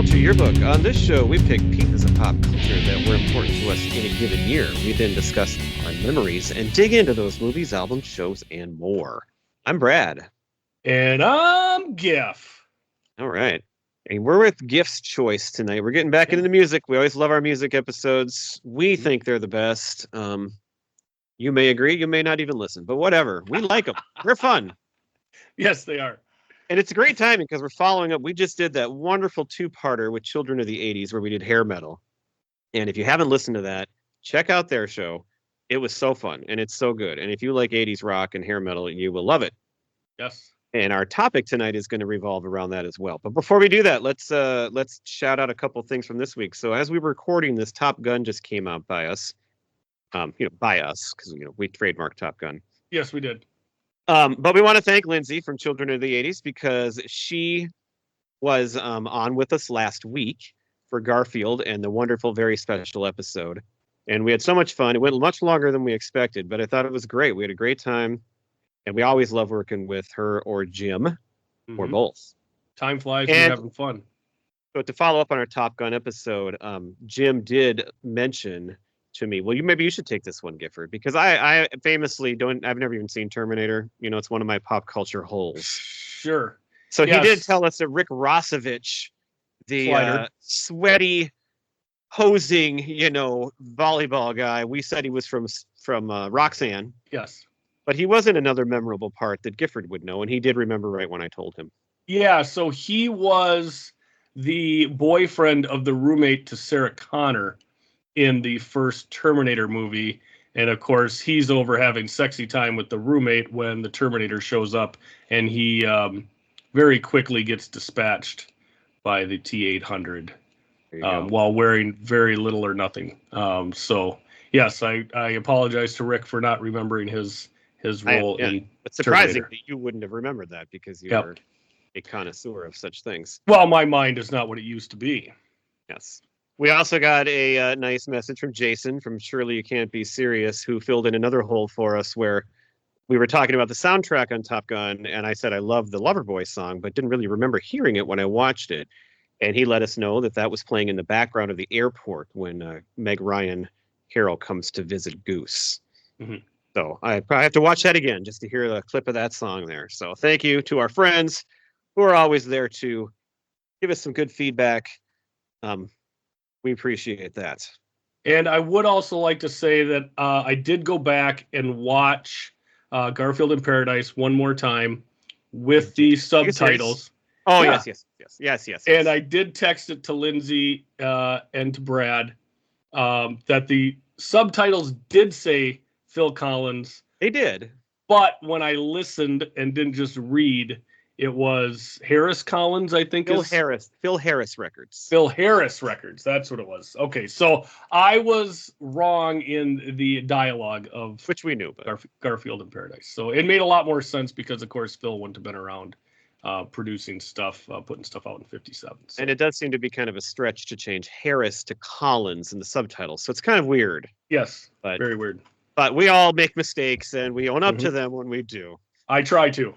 Culture Yearbook. On this show, we pick pieces of pop culture that were important to us in a given year. We then discuss our memories and dig into those movies, albums, shows, and more. I'm Brad. And I'm Giff. All right. And we're with Giff's Choice tonight. We're getting back into the music. We always love our music episodes. We think they're the best. You may agree, you may not even listen, but whatever. We like them. They're fun. Yes, they are. And it's a great timing because we're following up. We just did that wonderful two-parter with Children of the 80s where we did hair metal. And if you haven't listened to that, check out their show. It was so fun and it's so good. And if you like 80s rock and hair metal, you will love it. Yes. And our topic tonight is going to revolve around that as well. But before we do that, let's shout out a couple things from this week. So as we were recording this, Top Gun just came out by us. By us, because we trademarked Top Gun. Yes, we did. But we want to thank Lindsay from Children of the 80s because she was on with us last week for Garfield and the wonderful, very special episode. And we had so much fun. It went much longer than we expected, but I thought it was great. We had a great time. And we always love working with her or Jim or both. Time flies when you're having fun. So to follow up on our Top Gun episode, Jim did mention to me, well, maybe you should take this one, Gifford, because I famously I've never even seen Terminator. It's one of my pop culture holes. Sure. So he did tell us that Rick Rossovich, the sweaty, posing, volleyball guy, we said he was from Roxanne. Yes. But he wasn't another memorable part that Gifford would know, and he did remember right when I told him. Yeah, so he was the boyfriend of the roommate to Sarah Connor in the first Terminator movie. And of course, he's over having sexy time with the roommate when the Terminator shows up, and he very quickly gets dispatched by the T-800 while wearing very little or nothing. So, yes, I apologize to Rick for not remembering his role in It's surprising Terminator. that you wouldn't have remembered that because you're a connoisseur of such things. Well, my mind is not what it used to be. Yes. We also got a nice message from Jason from Surely You Can't Be Serious, who filled in another hole for us where we were talking about the soundtrack on Top Gun, and I said I love the Loverboy song, but didn't really remember hearing it when I watched it. And he let us know that was playing in the background of the airport when Meg Ryan Carroll comes to visit Goose. Mm-hmm. So I probably have to watch that again just to hear the clip of that song there. So thank you to our friends who are always there to give us some good feedback. We appreciate that. And I would also like to say that I did go back and watch Garfield in Paradise one more time with the subtitles. Oh, yeah. Yes. And I did text it to Lindsay and to Brad that the subtitles did say Phil Collins. They did. But when I listened and didn't just read, it was Harris Collins, I think. Phil Harris Records. Phil Harris Records. That's what it was. Okay, so I was wrong in the dialogue of which we knew, but Garfield in Paradise. So it made a lot more sense because, of course, Phil wouldn't have been around producing stuff, putting stuff out in '57. So. And it does seem to be kind of a stretch to change Harris to Collins in the subtitles. So it's kind of weird. Yes, very weird. But we all make mistakes, and we own up to them when we do. I try to.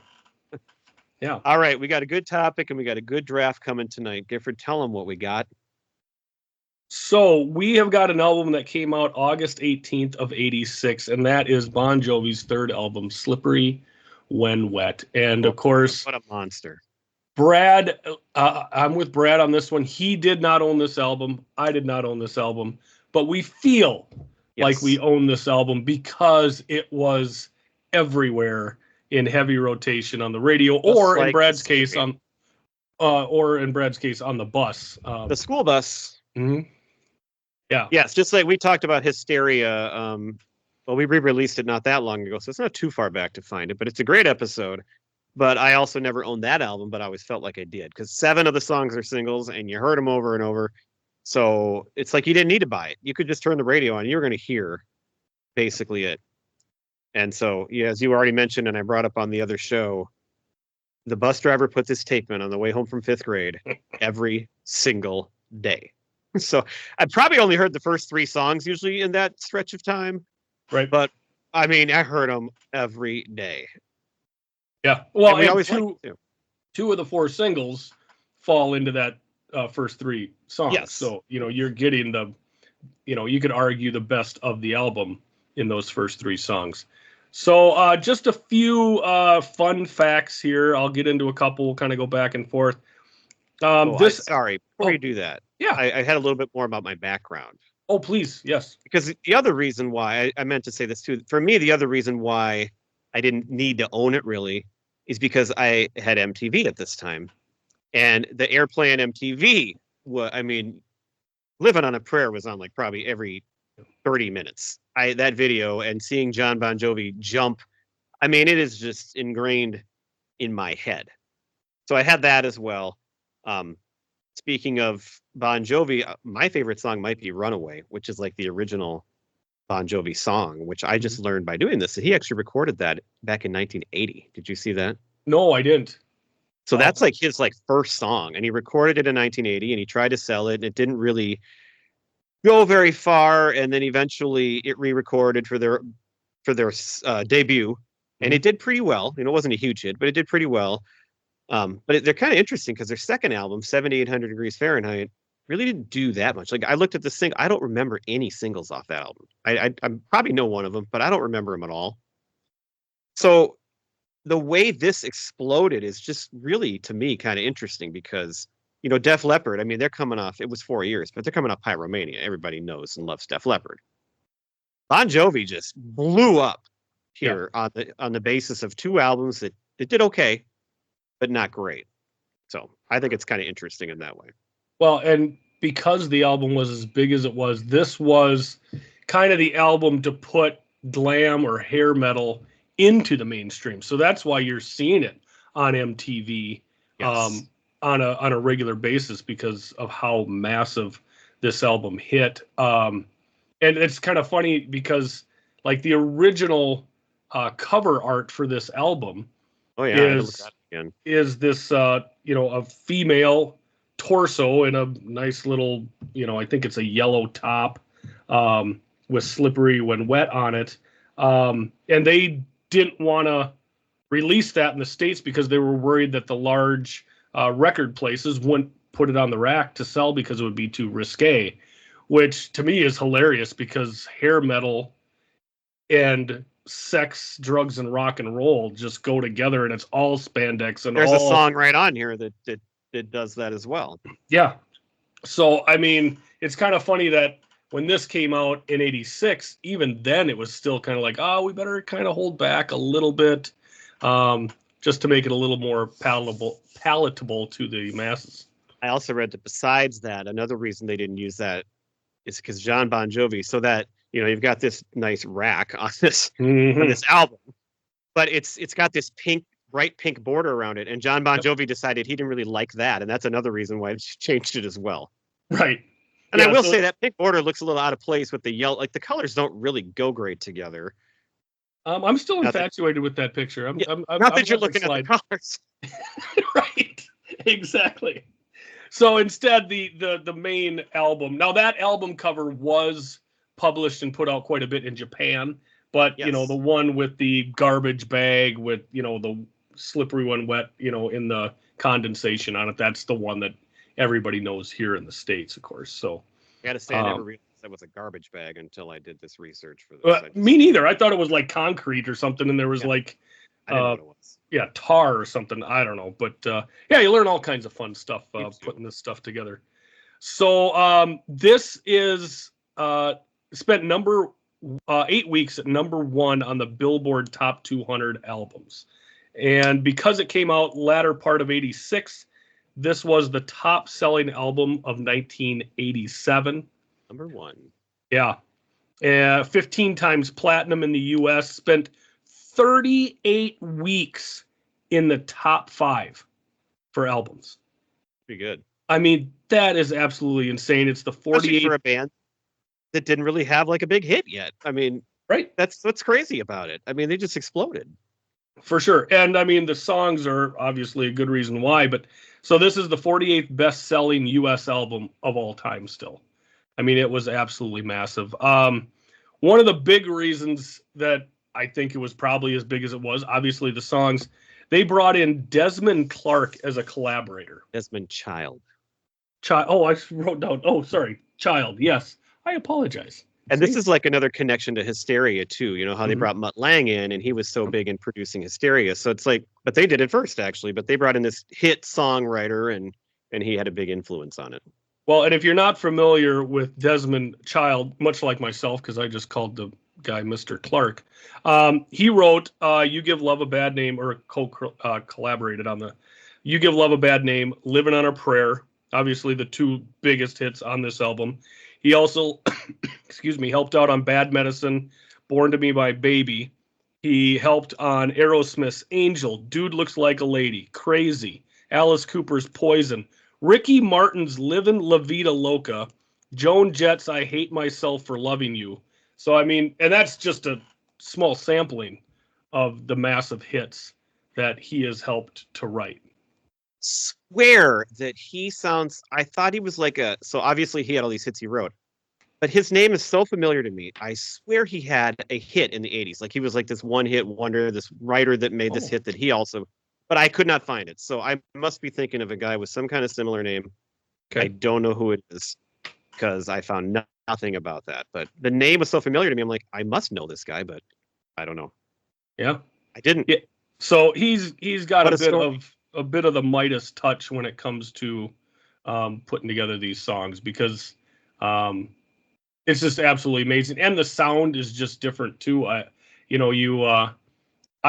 Yeah. All right, we got a good topic and we got a good draft coming tonight. Gifford, tell them what we got. So we have got an album that came out August 18th of 86, and that is Bon Jovi's third album, Slippery When Wet. And of course, what a monster. Brad, I'm with Brad on this one. He did not own this album. I did not own this album, but we feel like we own this album because it was everywhere in heavy rotation on the radio, or in Brad's case on the bus, the school bus. Mm-hmm. Yeah. Yes, just like we talked about Hysteria. Well, we re-released it not that long ago, so it's not too far back to find it. But it's a great episode. But I also never owned that album, but I always felt like I did because 7 of the songs are singles, and you heard them over and over. So it's like you didn't need to buy it. You could just turn the radio on, and you were going to hear basically it. And so, as you already mentioned, and I brought up on the other show, the bus driver put this tape in on the way home from 5th grade every single day. So I probably only heard the first 3 songs usually in that stretch of time. Right. But I mean, I heard them every day. Yeah. Well, and we always two of the 4 singles fall into that first three songs. Yes. So, you're getting you could argue the best of the album in those first three songs. So just a few fun facts here. I'll get into a couple, we'll kind of go back and forth. Sorry, before you do that, yeah. I had a little bit more about my background. Oh, please. Yes. Because the other reason why, I meant to say this too, for me, the other reason why I didn't need to own it really is because I had MTV at this time. And the airplay on MTV, Living on a Prayer was on like probably every 30 minutes. That video and seeing John Bon Jovi jump, it is just ingrained in my head. So I had that as well. Speaking of Bon Jovi, my favorite song might be Runaway, which is like the original Bon Jovi song, which I just learned by doing this. He actually recorded that back in 1980. Did you see that? No, I didn't. So that's like his first song, and he recorded it in 1980, and he tried to sell it, and it didn't really go very far, and then eventually it re-recorded for their debut, and it did pretty well. It wasn't a huge hit, but it did pretty well. But they're kind of interesting because their second album, 7800 Degrees Fahrenheit, really didn't do that much. Like I looked at the single, I don't remember any singles off that album. I probably know one of them, but I don't remember them at all. So the way this exploded is just really, to me, kind of interesting because, Def Leppard, they're coming off, it was 4 years, but they're coming off Pyromania. Everybody knows and loves Def Leppard. Bon Jovi just blew up here on the basis of two albums that did okay, but not great. So I think it's kind of interesting in that way. Well, and because the album was as big as it was, this was kind of the album to put glam or hair metal into the mainstream. So that's why you're seeing it on MTV on a regular basis because of how massive this album hit. And it's kind of funny because like the original cover art for this album is this a female torso in a nice little, I think it's a yellow top with Slippery When Wet on it. And they didn't want to release that in the States because they were worried that the large record places wouldn't put it on the rack to sell because it would be too risque, which to me is hilarious because hair metal and sex, drugs, and rock and roll just go together, and it's all spandex. And there's a song right on here that does that as well. Yeah. So, it's kind of funny that when this came out in 86, even then it was still kind of like, we better kind of hold back a little bit just to make it a little more palatable to the masses. I also read that besides that, another reason they didn't use that is because John Bon Jovi, so that, you've got this nice rack on this on this album, but it's got this bright pink border around it. And John Bon Jovi decided he didn't really like that. And that's another reason why he changed it as well. Right. And I will say that pink border looks a little out of place with the yellow. Like the colors don't really go great together. I'm still infatuated with that picture. I'm not that you're looking at the colors. Right. Exactly. So instead, the main album. Now that album cover was published and put out quite a bit in Japan, but the one with the garbage bag with the Slippery When Wet, in the condensation on it, that's the one that everybody knows here in the States, of course. So I gotta say, I never realized that was a garbage bag until I did this research for this. Me neither. I thought it was like concrete or something, and there was I didn't know what it was. Tar or something. I don't know, but you learn all kinds of fun stuff putting this stuff together. So this is spent 8 weeks at number 1 on the Billboard Top 200 albums. And because it came out latter part of 86, this was the top selling album of 1987. Number 1. Yeah. 15 times platinum in the US, spent 38 weeks in the top 5 for albums. Pretty good. That is absolutely insane. It's the 48 Especially for a band that didn't really have like a big hit yet. Right. That's what's crazy about it. They just exploded. For sure. And the songs are obviously a good reason why, but so this is the 48th best-selling US album of all time still. It was absolutely massive. One of the big reasons that I think it was probably as big as it was, obviously the songs, they brought in Desmond Clark as a collaborator. Desmond Child. Child. Oh, I wrote down. Oh, sorry. Child. Yes. I apologize. And See? this is like another connection to Hysteria too. You know how they Mhm. brought Mutt Lange in, and he was so big in producing Hysteria. So it's like, but they did it first actually. But they brought in this hit songwriter, and he had a big influence on it. Well, and if you're not familiar with Desmond Child, much like myself, because I just called the guy Mr. Clark, he wrote "You Give Love a Bad Name" or collaborated on the "You Give Love a Bad Name," "Living on a Prayer." Obviously, the two biggest hits on this album. He also, excuse me, helped out on "Bad Medicine," "Born to Me by Baby." He helped on Aerosmith's "Angel," "Dude Looks Like a Lady," "Crazy," Alice Cooper's "Poison," Ricky Martin's "Livin' La Vida Loca," Joan Jett's "I Hate Myself for Loving You." So, I mean, and that's just a small sampling of the massive hits that he has helped to write. Swear that he sounds. I thought he was like a. So obviously he had all these hits he wrote, but his name is so familiar to me. I swear he had a hit in the '80s. Like he was like this one hit wonder, this writer that made this Oh, hit that he also. But I could not find it. So I must be thinking of a guy with some kind of similar name. I okay. don't know who it is because I found nothing about that. But the name was so familiar to me. I'm like, I must know this guy, but I don't know. Yeah. I didn't. Yeah. So he's got What a story. a bit of the Midas touch when it comes to putting together these songs because um, it's just absolutely amazing, and the sound is just different too. I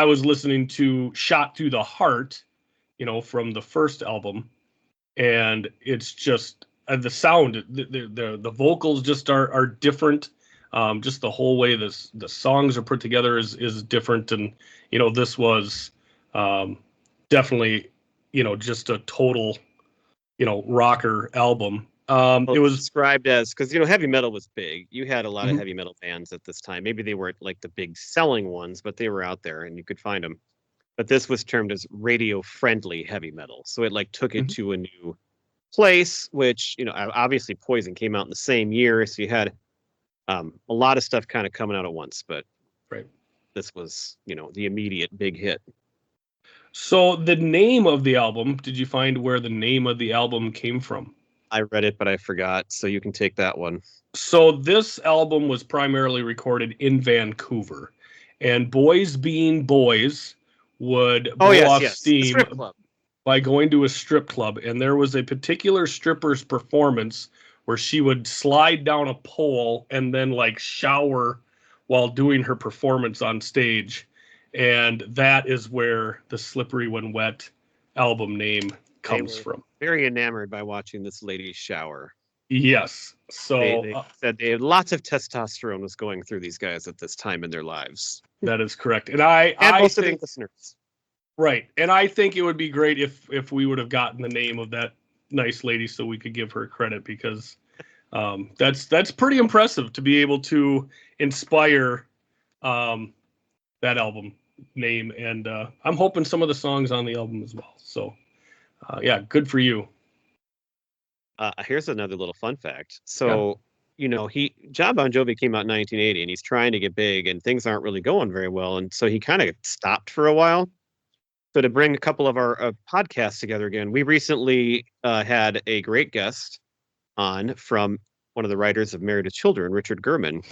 was listening to "Shot Through the Heart," from the first album, and it's just the sound, the vocals just are different. Just the whole way the songs are put together is different, and this was um, definitely just a total rocker album. Well, It it's was described as because heavy metal was big. You had a lot of mhm, heavy metal bands at this time. Maybe they weren't like the big selling ones, but they were out there and you could find them. But this was termed as radio friendly heavy metal, so it like took it mhm, to a new place. Which obviously Poison came out in the same year, so you had a lot of stuff kind of coming out at once. But right. this was the immediate big hit. So the name of the album, did you find where the name of the album came from? I read it, but I forgot, so you can take that one. So this album was primarily recorded in Vancouver, and Boys Being Boys would Oh blow yes, off yes, the steam strip club. by going to a strip club, and there was a particular stripper's performance where she would slide down a pole and then like shower while doing her performance on stage. And that is where the Slippery When Wet album name They comes were from. very enamored by watching this lady shower. Yes. They So they said they had lots of testosterone was going through these guys at this time in their lives, that is correct. And I and I most of their think listeners. right. And I think it would be great if we would have gotten the name of that nice lady so we could give her credit because that's pretty impressive to be able to inspire um, that album name, and I'm hoping some of the songs on the album as well. So yeah, good for you. Here's another little fun fact. Yeah. So, he John Bon Jovi came out in 1980, and he's trying to get big, and things aren't really going very well, and so he kind of stopped for a while. So to bring a couple of our podcasts together again, we recently had a great guest on from one of the writers of Married to Children, Richard Gurman.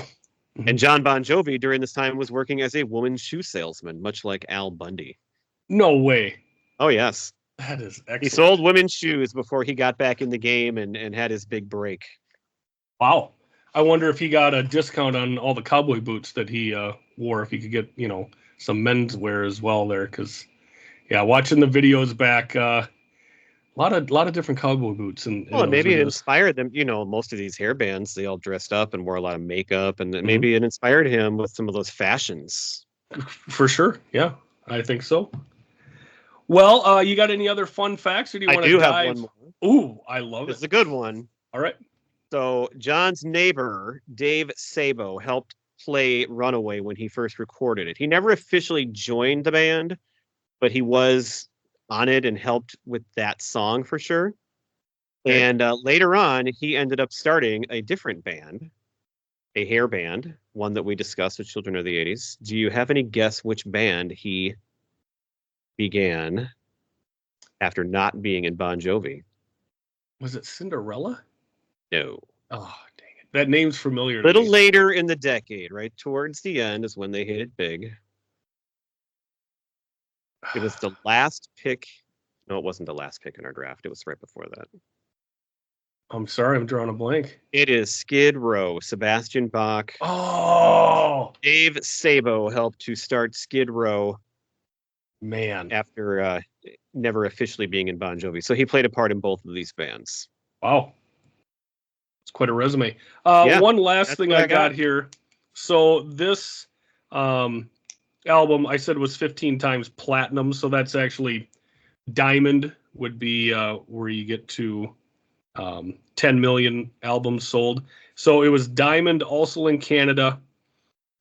Mhm. And John Bon Jovi during this time was working as a woman's shoe salesman, much like Al Bundy. No way. Oh, yes. That is He sold excellent. women's shoes before he got back in the game and had his big break. Wow. I wonder if he got a discount on all the cowboy boots that he wore. If he could get some menswear as well there, because yeah, watching the videos back, a lot of different cowboy boots in Well, and those maybe it videos. inspired them. Most of these hair bands, they all dressed up and wore a lot of makeup, and then Mhm. maybe it inspired him with some of those fashions. For sure. Yeah, I think so. Well, you got any other fun facts, or do you I want to do have one dive? more. Ooh, I love This it. is a good one. All right. So John's neighbor, Dave Sabo, helped play Runaway when he first recorded it. He never officially joined the band, but he was on it and helped with that song for sure. Okay. And later on, he ended up starting a different band, a hair band, one that we discussed with Children of the 80s. Do you have any guess which band he began after not being in Bon Jovi? Was it Cinderella? No. Oh, dang it. That name's familiar A to little me. later in the decade, right towards the end, is when they hit it big. It was the last pick. No, it wasn't the last pick in our draft. It was right before that. I'm sorry, I'm drawing a blank. It is Skid Row. Sebastian Bach. Oh, Dave Sabo helped to start Skid Row man. after never officially being in Bon Jovi. So he played a part in both of these bands. Wow. It's quite a resume. Yeah, one last that's thing what I I got got. here. So this album, I said, was 15 times platinum. So that's actually diamond would be where you get to 10 million albums sold. So it was diamond also in Canada,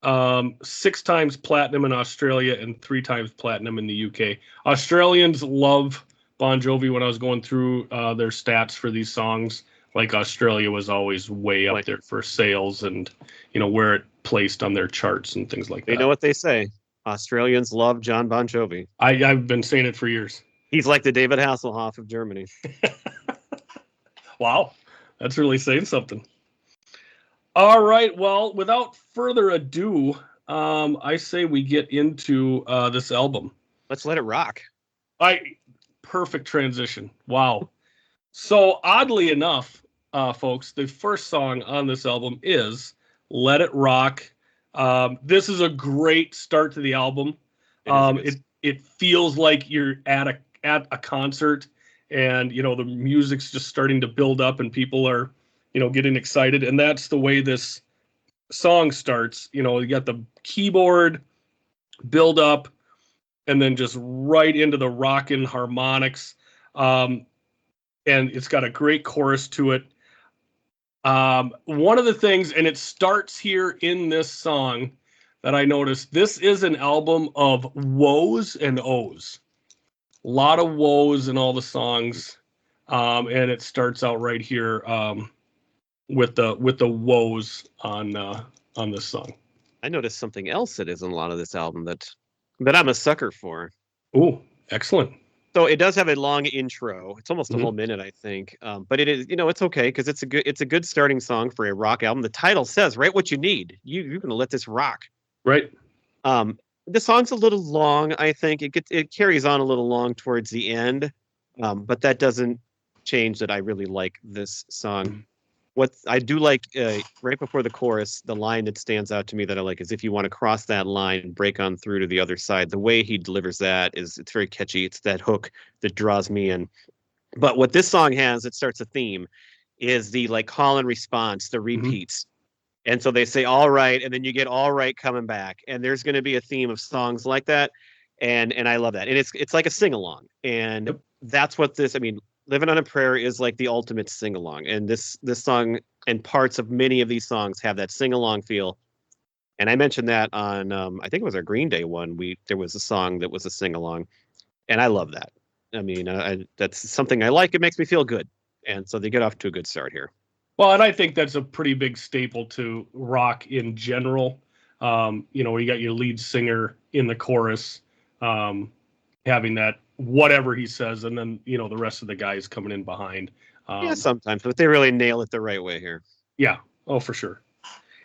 6 times platinum in Australia, and 3 times platinum in the UK. Australians love Bon Jovi. When I was going through their stats for these songs, like Australia was always way up Like, there for sales and where it placed on their charts and things like you that. know what they say? Australians love John Bon Jovi. I've been saying it for years. He's like the David Hasselhoff of Germany. Wow, that's really saying something. All right, well, without further ado, I say we get into this album. Let's let it rock. Perfect transition. Wow. So oddly enough, folks, the first song on this album is "Let It Rock." This is a great start to the album. It feels like you're at a concert, and the music's just starting to build up, and people are getting excited, and that's the way this song starts. You got the keyboard build up, and then just right into the rockin' harmonics. And it's got a great chorus to it. One of the things, and it starts here in this song that I noticed, this is an album of woes and ohs. A lot of woes in all the songs. And it starts out right here with the woes on this song. I noticed something else that is in a lot of this album that I'm a sucker for. Oh, excellent. So it does have a long intro. It's almost a Mhm. whole minute, I think. But it is, it's okay because it's a good starting song for a rock album. The title says right what you need. You're gonna let this rock. Right. The song's a little long. I think it carries on a little long towards the end, but that doesn't change that I really like this song. What I do like right before the chorus, the line that stands out to me that I like is if you want to cross that line, break on through to the other side. The way he delivers that it's very catchy. It's that hook that draws me in. But what this song has, it starts a theme, is the like call and response, the repeats. And so they say all right, and then you get all right coming back. And there's going to be a theme of songs like that. And I love that. And it's like a sing-along. And that's what this, I mean, Living on a Prayer is like the ultimate sing-along. And this song and parts of many of these songs have that sing-along feel. And I mentioned that on I think it was our Green Day one. There was a song that was a sing-along. And I love that. I mean, that's something I like. It makes me feel good. And so they get off to a good start here. Well, and I think that's a pretty big staple to rock in general. You got your lead singer in the chorus, having that whatever he says, and then the rest of the guys coming in behind. Yeah, sometimes, but they really nail it the right way here. Yeah. Oh, for sure.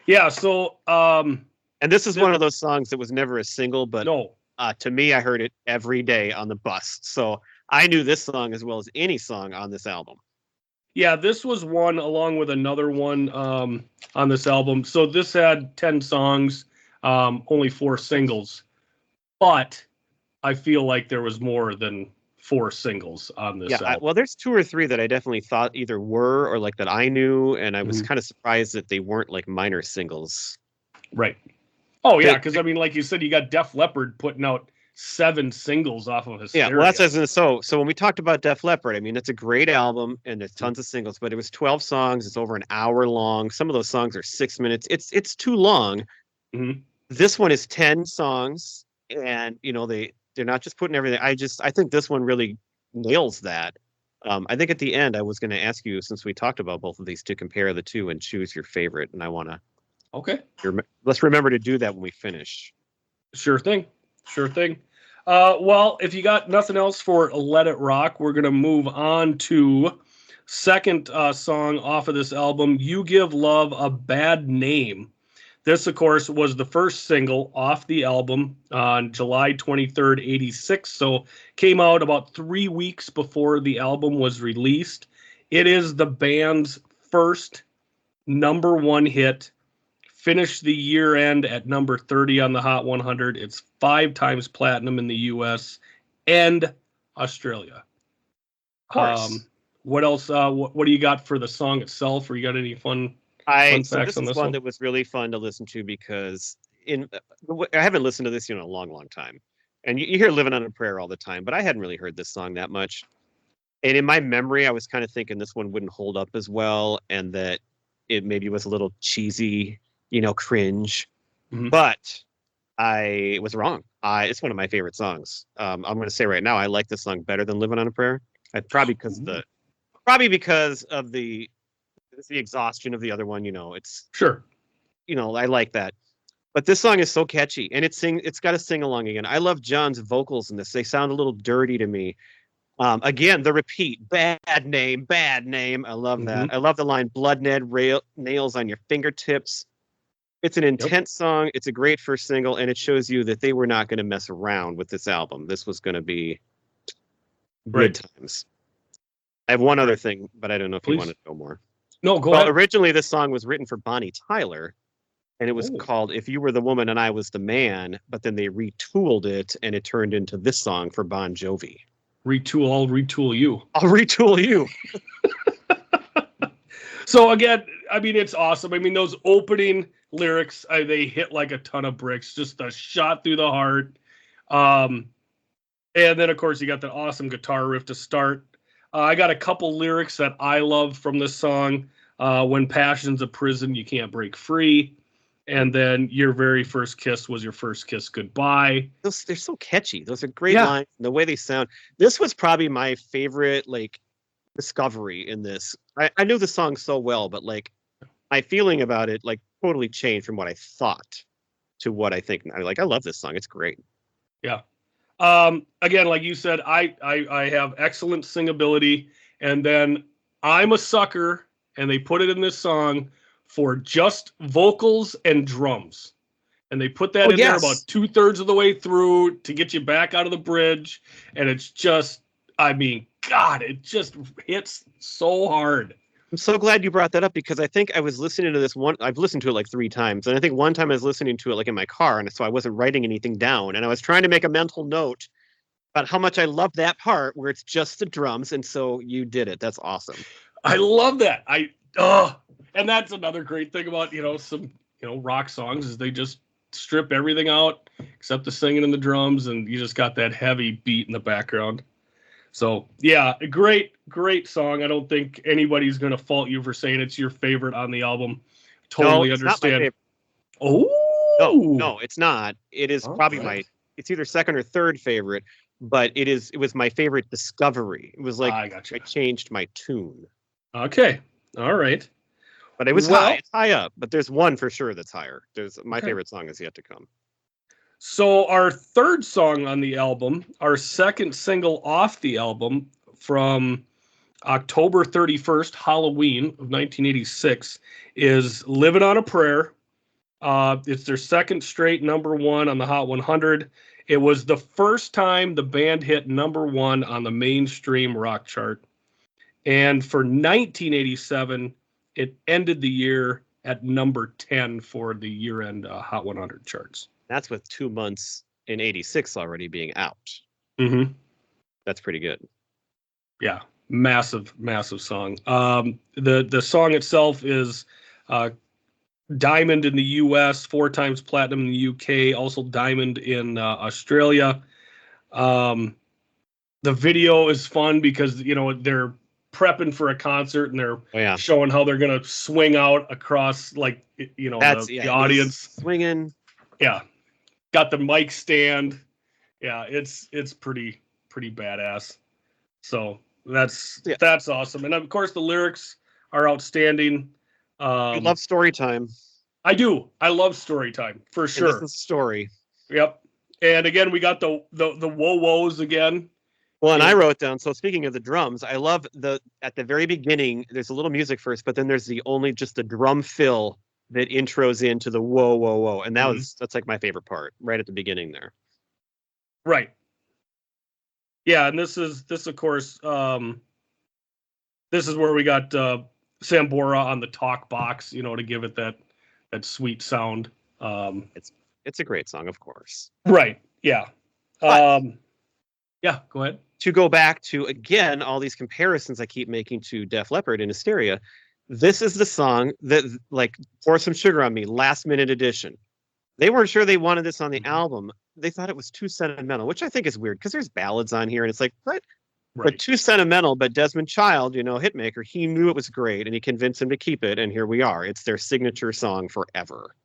Yeah. So, and this is one of those songs that was never a single, but no. To me, I heard it every day on the bus, so I knew this song as well as any song on this album. Yeah, this was one along with another one on this album. So this had 10 songs, only 4 singles. But I feel like there was more than 4 singles on this album. Well, there's 2 or 3 that I definitely thought either were or like that I knew, and I was kind of surprised that they weren't like minor singles. Right. Oh, yeah, because I mean, like you said, you got Def Leppard putting out 7 singles off of Hysteria. Yeah, well, that's so when we talked about Def Leppard, I mean, it's a great album and there's tons of singles, but it was 12 songs. It's over an hour long. Some of those songs are 6 minutes. It's too long. Mm-hmm. This one is 10 songs, and they're not just putting everything. I think this one really nails that. I think at the end I was going to ask you, since we talked about both of these, to compare the two and choose your favorite, and I want to. Okay. Let's remember to do that when we finish. Sure thing. Well, if you got nothing else for Let It Rock, we're going to move on to second song off of this album, You Give Love a Bad Name. This, of course, was the first single off the album on July 23rd, 86. So came out about 3 weeks before the album was released. It is the band's first #1 hit. Finished the year end at number 30 on the Hot 100. It's 5 times platinum in the US and Australia. Of course. What else? What do you got for the song itself? Or you got any fun So facts this on is this one one? that was really fun to listen to because I haven't listened to this in a long, long time. And you hear "Living on a Prayer" all the time, but I hadn't really heard this song that much. And in my memory, I was kind of thinking this one wouldn't hold up as well, and that it maybe was a little cheesy, cringe. Mhm. But I was wrong. It's one of my favorite songs. I'm going to say right now, I like this song better than "Living on a Prayer." Probably because of the exhaustion of the other one. It's Sure. I like that. But this song is so catchy, and it's got a sing along again. I love John's vocals in this. They sound a little dirty to me. Again, the repeat, bad name, bad name. I love that. Mhm. I love the line, blood nails on your fingertips. It's an intense song. It's a great first single, and it shows you that they were not going to mess around with this album. This was going to be good times. I have one other thing, but I don't know if you want to know more. No, go Well, ahead. originally this song was written for Bonnie Tyler, and it was called "If You Were the Woman and I Was the Man," but then they retooled it, and it turned into this song for Bon Jovi. I'll retool you. I'll retool you. So again, I mean, it's awesome. I mean, those opening lyrics, they hit like a ton of bricks, just a shot through the heart. And then, of course, you got that awesome guitar riff to start. I got a couple lyrics that I love from this song. When passion's a prison, you can't break free. And then your very first kiss was your first kiss goodbye. They're so catchy. Those are great lines. The way they sound. This was probably my favorite discovery in this. I knew the song so well, but my feeling about it totally changed from what I thought to what I think now. I love this song. It's great. Yeah. Again, like you said, I have excellent singability, and then I'm a sucker, and they put it in this song for just vocals and drums. And they put that in there about 2/3 of the way through to get you back out of the bridge. And it's just, I mean, God, it just hits so hard. I'm so glad you brought that up because I think I was listening to this one. I've listened to it 3 times. And I think one time I was listening to it in my car. And so I wasn't writing anything down. And I was trying to make a mental note about how much I love that part where it's just the drums. And so you did it. That's awesome. I love that. And that's another great thing about, some, rock songs is they just strip everything out except the singing and the drums. And you just got that heavy beat in the background. So, yeah, a great song. I don't think anybody's going to fault you for saying it's your favorite on the album. Totally understand. No, it's not. It is probably it's either second or third favorite, but it was my favorite discovery. It was I changed my tune. Okay. All right. But it was high. It's high up, but there's one for sure that's higher. My favorite song is yet to come. So our third song on the album, our second single off the album from October 31st, Halloween of 1986, is Living on a Prayer. It's their second straight #1 on the Hot 100. It was the first time the band hit #1 on the mainstream rock chart. And for 1987, it ended the year at number 10 for the year-end Hot 100 charts. That's with 2 months in 86 already being out. Mm-hmm. That's pretty good. Yeah, massive song. The song itself is diamond in the U.S., 4 times platinum in the U.K., also diamond in Australia. The video is fun because they're prepping for a concert and they're showing how they're gonna swing out across the audience swinging. Yeah, got the mic stand. Yeah, it's pretty badass. So that's awesome, and of course the lyrics are outstanding. You love story time. I do. I love story time for sure. This is story. Yep. And again, we got the whoa woes again. Well, and Yeah. I wrote down, so speaking of the drums, I love at the very beginning, there's a little music first, but then there's just the drum fill that intros into the whoa, whoa, whoa. And that's like my favorite part right at the beginning there. Right. Yeah. And this of course, this is where we got Sambora on the talk box, to give it that sweet sound. It's a great song, of course. Right. Yeah. Yeah, go ahead. To go back to, again, all these comparisons I keep making to Def Leppard and Hysteria, this is the song that, like, Pour Some Sugar on Me, last minute edition. They weren't sure they wanted this on the album. They thought it was too sentimental, which I think is weird because there's ballads on here and it's like, what? Right. But too sentimental. But Desmond Child, hitmaker, he knew it was great and he convinced him to keep it. And here we are. It's their signature song forever.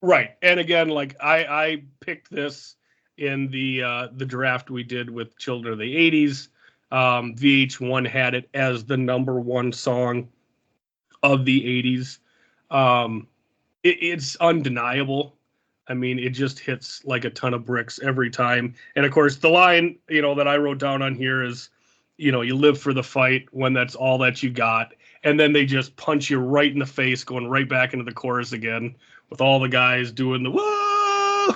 Right. And again, like I picked this in the draft we did with Children of the 80s. VH1 had it as the number one song of the 80s. It's undeniable. I mean, it just hits like a ton of bricks every time. And of course, the line, that I wrote down on here is, you live for the fight when that's all that you got. And then they just punch you right in the face, going right back into the chorus again with all the guys doing the whoa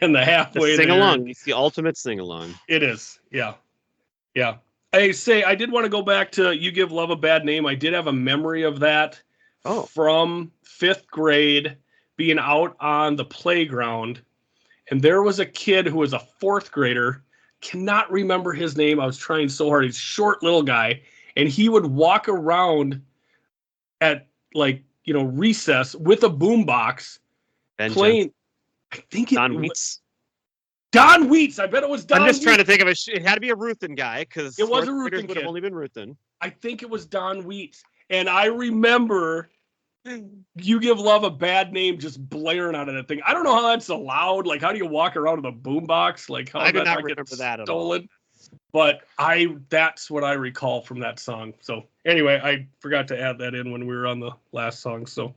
and the halfway sing along. It's the ultimate sing along. It is. Yeah. Yeah. I did want to go back to You Give Love a Bad Name. I did have a memory of that from 5th grade, being out on the playground, and there was a kid who was a 4th grader, cannot remember his name. I was trying so hard. He's a short little guy, and he would walk around at recess with a boombox playing. I think Don Wheats. Don Wheats. I bet it was Don. I'm just trying to think of it had to be a Ruthin guy because it was a Ruthin kid. Would have only been Ruthin. I think it was Don Wheats, and I remember You Give Love a Bad Name just blaring out of that thing. I don't know how that's allowed. Like, how do you walk around with a boombox? Like, how I did do that not remember that at all. But that's what I recall from that song. So anyway, I forgot to add that in when we were on the last song. So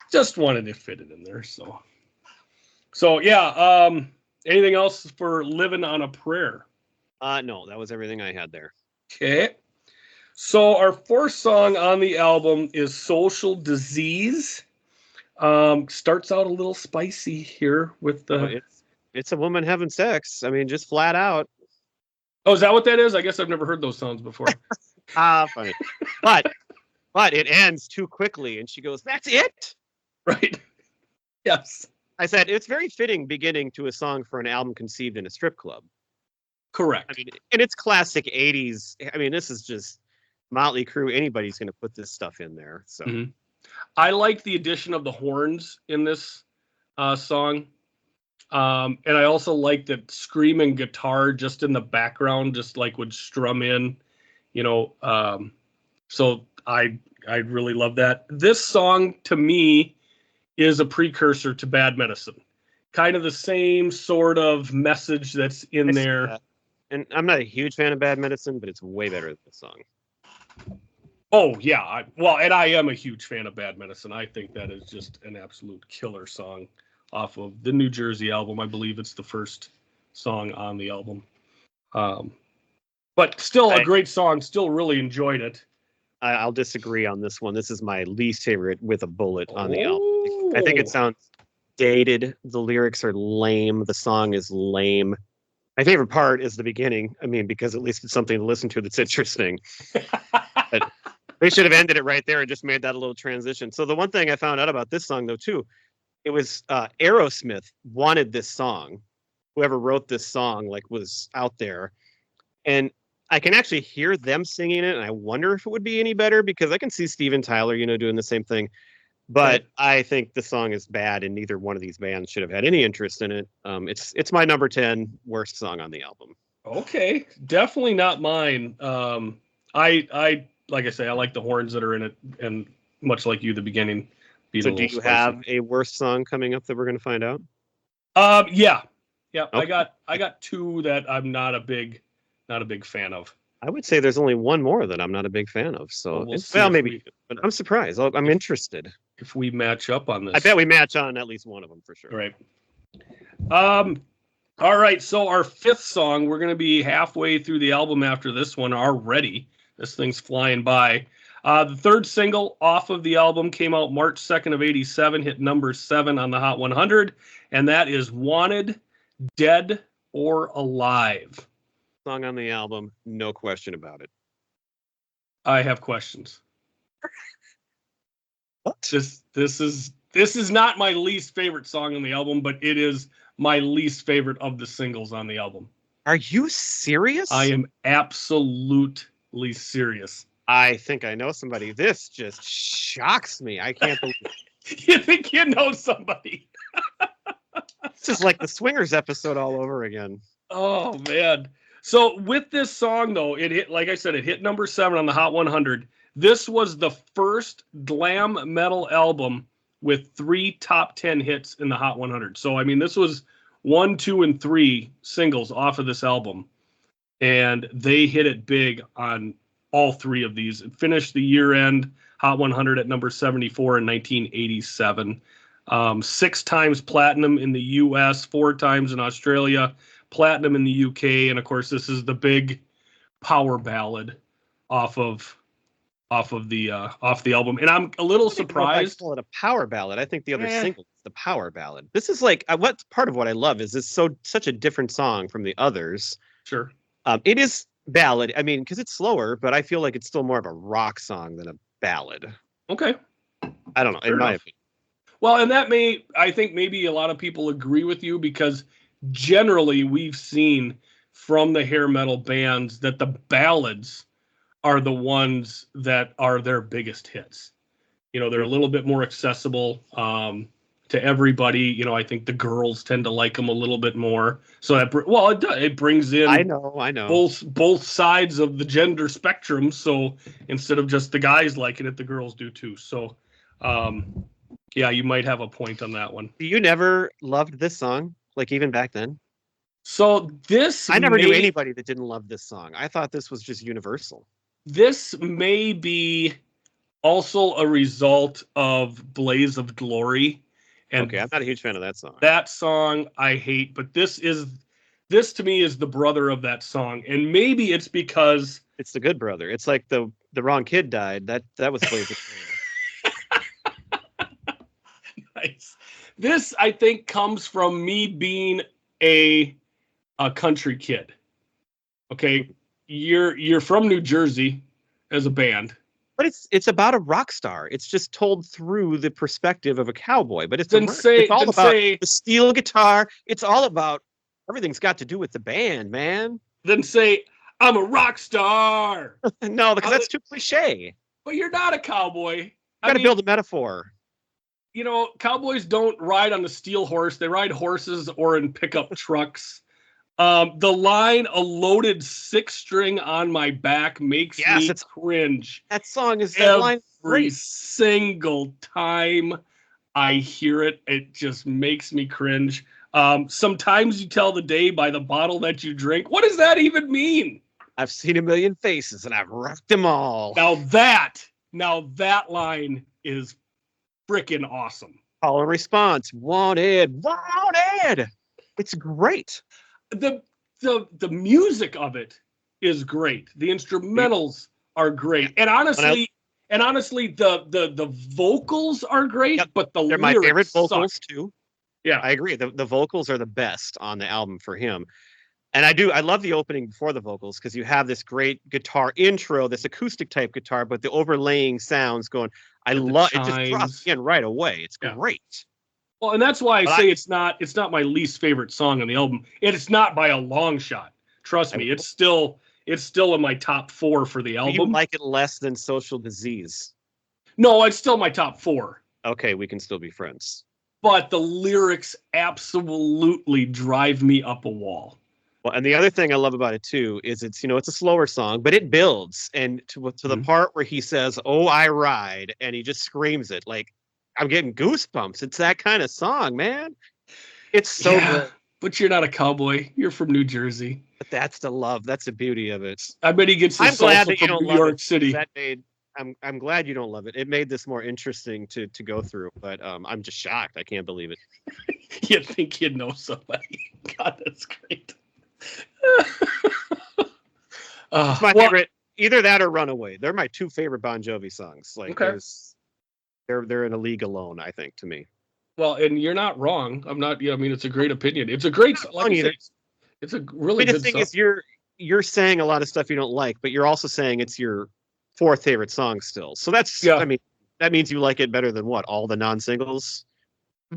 just wanted to fit it in there. So yeah. Anything else for Living on a Prayer? No, that was everything I had there. Okay. So our 4th song on the album is Social Disease. Starts out a little spicy here with the... It's a woman having sex. I mean, just flat out. Oh, is that what that is? I guess I've never heard those sounds before. Funny. But it ends too quickly, and she goes, "That's it?" Right. Yes. I said, it's very fitting beginning to a song for an album conceived in a strip club. Correct. I mean, and it's classic 80s. I mean, this is just Motley Crue. Anybody's going to put this stuff in there. So I like the addition of the horns in this song. And I also like that screaming guitar just in the background, just like would strum in, so I really love that. This song to me is a precursor to Bad Medicine, kind of the same sort of message that's in there. And I'm not a huge fan of Bad Medicine, but it's way better than this song. Oh yeah. And I am a huge fan of Bad Medicine. I think that is just an absolute killer song off of the New Jersey album. I believe it's the first song on the album. But still a great song. Still really enjoyed it. I'll disagree on this one. This is my least favorite with a bullet on the album. I think it sounds dated. The lyrics are lame. The song is lame. My favorite part is the beginning. I mean, because at least it's something to listen to that's interesting. But they should have ended it right there and just made that a little transition. So the one thing I found out about this song, though, too, it was Aerosmith wanted this song. Whoever wrote this song was out there. And I can actually hear them singing it, and I wonder if it would be any better because I can see Steven Tyler, doing the same thing. But I think the song is bad, and neither one of these bands should have had any interest in it. It's my number 10 worst song on the album. Okay, definitely not mine. I like I say, I like the horns that are in it, and much like you, the beginning. So do you have a worst song coming up that we're going to find out? Yeah. Okay. I got 2 that I'm not a big fan of. I would say there's only one more that I'm not a big fan of. So maybe, but I'm surprised. I'm interested. If we match up on this. I bet we match on at least one of them for sure. Right. All right, so our fifth song, we're going to be halfway through the album after this one already. This thing's flying by. The third single off of the album came out March 2nd of 87, hit number 7 on the Hot 100, and that is Wanted, Dead or Alive. Song on the album, no question about it. I have questions. What? This is not my least favorite song on the album, but it is my least favorite of the singles on the album. Are you serious? I am absolutely serious. I think I know somebody. This just shocks me. I can't believe it. You think you know somebody? This is like the Swingers episode all over again. Oh, man. So with this song, though, it hit, like I said, it hit number 7 on the Hot 100. This was the first glam metal album with 3 top 10 hits in the Hot 100. So, I mean, this was 1, 2, and 3 singles off of this album. And they hit it big on all 3 of these. It finished the year-end Hot 100 at number 74 in 1987. 6 times platinum in the U.S., 4 times in Australia, platinum in the U.K., and of course this is the big power ballad off the album. And I'm a little surprised. I call it a power ballad. I think the other single is the power ballad. This is like what part of what I love is this such a different song from the others. Sure. It is ballad. I mean, because it's slower, but I feel like it's still more of a rock song than a ballad. Okay. I don't know. Fair in my enough. opinion. Well, and I think maybe a lot of people agree with you because generally we've seen from the hair metal bands that the ballads are the ones that are their biggest hits. You know, they're a little bit more accessible to everybody. You know, I think the girls tend to like them a little bit more. So it brings in I know both sides of the gender spectrum. So instead of just the guys liking it, the girls do too. So yeah, you might have a point on that one. You never loved this song, like even back then? So I never knew anybody that didn't love this song. I thought this was just universal. This may be also a result of Blaze of Glory. And okay, I'm not a huge fan of that song. That song I hate, but this to me is the brother of that song. And maybe it's because it's the good brother. It's like the wrong kid died. That was Blaze of Glory. Nice. This, I think, comes from me being a country kid. Okay, you're from New Jersey as a band, but it's about a rock star. It's just told through the perspective of a cowboy. But it's all about the steel guitar. It's all about everything's got to do with the band, man. Then say I'm a rock star. No, because that's too cliche. But you're not a cowboy. You got to build a metaphor. You know, cowboys don't ride on the steel horse. They ride horses or in pickup trucks. The line, a loaded 6-string on my back makes me cringe. That song is every single time I hear it. It just makes me cringe. Sometimes you tell the day by the bottle that you drink. What does that even mean? I've seen a million faces and I've rocked them all. Now that line is freaking awesome. Call and response. Wanted. It's great. The music of it is great. The instrumentals are great. And honestly, the vocals are great, but they're my favorite vocals too. Yeah. I agree. The vocals are the best on the album for him. And I love the opening before the vocals because you have this great guitar intro, this acoustic type guitar, but the overlaying sounds going. I love it. Just drops in right away. It's great. Well, and that's why I say it's not my least favorite song on the album. It's not by a long shot. Trust me, it's still in my top 4 for the album. You like it less than Social Disease? No, it's still my top 4. Okay, we can still be friends. But the lyrics absolutely drive me up a wall. Well, and the other thing I love about it too is it's a slower song, but it builds and to the part where he says, "Oh, I ride," and he just screams it like I'm getting goosebumps. It's that kind of song, man. It's so good. But you're not a cowboy. You're from New Jersey. But that's the love. That's the beauty of it. I bet he gets his salsa from New York City. I'm glad you don't love it. It made this more interesting to go through, but I'm just shocked. I can't believe it. You'd think you'd know somebody. God, that's great. It's my favorite. Either that or Runaway. They're my two favorite Bon Jovi songs. Like Okay. they're in a league alone, I think, to me. Well, and you're not wrong. I'm not. I mean, it's a great opinion. It's a great. Like I said, it's a really the good thing song. is, you're saying a lot of stuff you don't like, but you're also saying it's your fourth favorite song still. So that's, Yeah. I mean, that means you like it better than what, all the non-singles?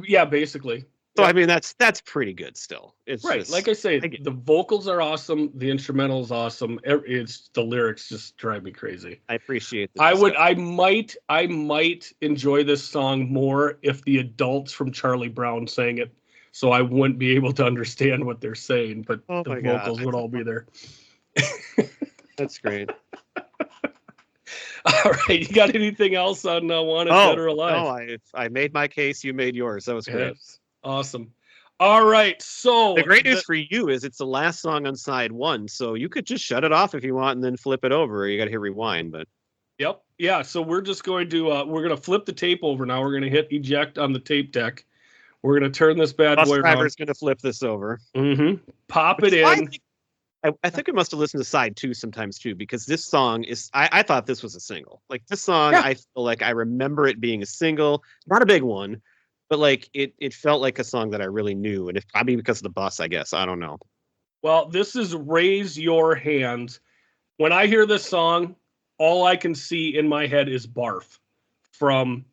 Yeah, basically. So Yeah. I mean, that's pretty good still. It's right. just, Like I say, the vocals are awesome. The instrumental is awesome. It's the lyrics just drive me crazy. I appreciate this. I might enjoy this song more if the adults from Charlie Brown sang it, so I wouldn't be able to understand what they're saying, but the vocals would all be there. That's great. All right, you got anything else on Wanted Dead or Alive? No, I made my case. You made yours. That was great. Yes. Awesome. All right, so the great news for you is it's the last song on side one, so you could just shut it off if you want and then flip it over. You got to hit rewind, but. Yep. Yeah. So we're just going to flip the tape over now. We're going to hit eject on the tape deck. We're going to turn this bad boy around. Driver's going to flip this over. Mm-hmm. Pop it in. I think we must have listened to side two sometimes too, because this song is, I thought this was a single. Like this song, I feel like I remember it being a single, not a big one, but like it felt like a song that I really knew. And it's probably because of the bus, I guess. I don't know. Well, this is Raise Your Hands. When I hear this song, all I can see in my head is Barf from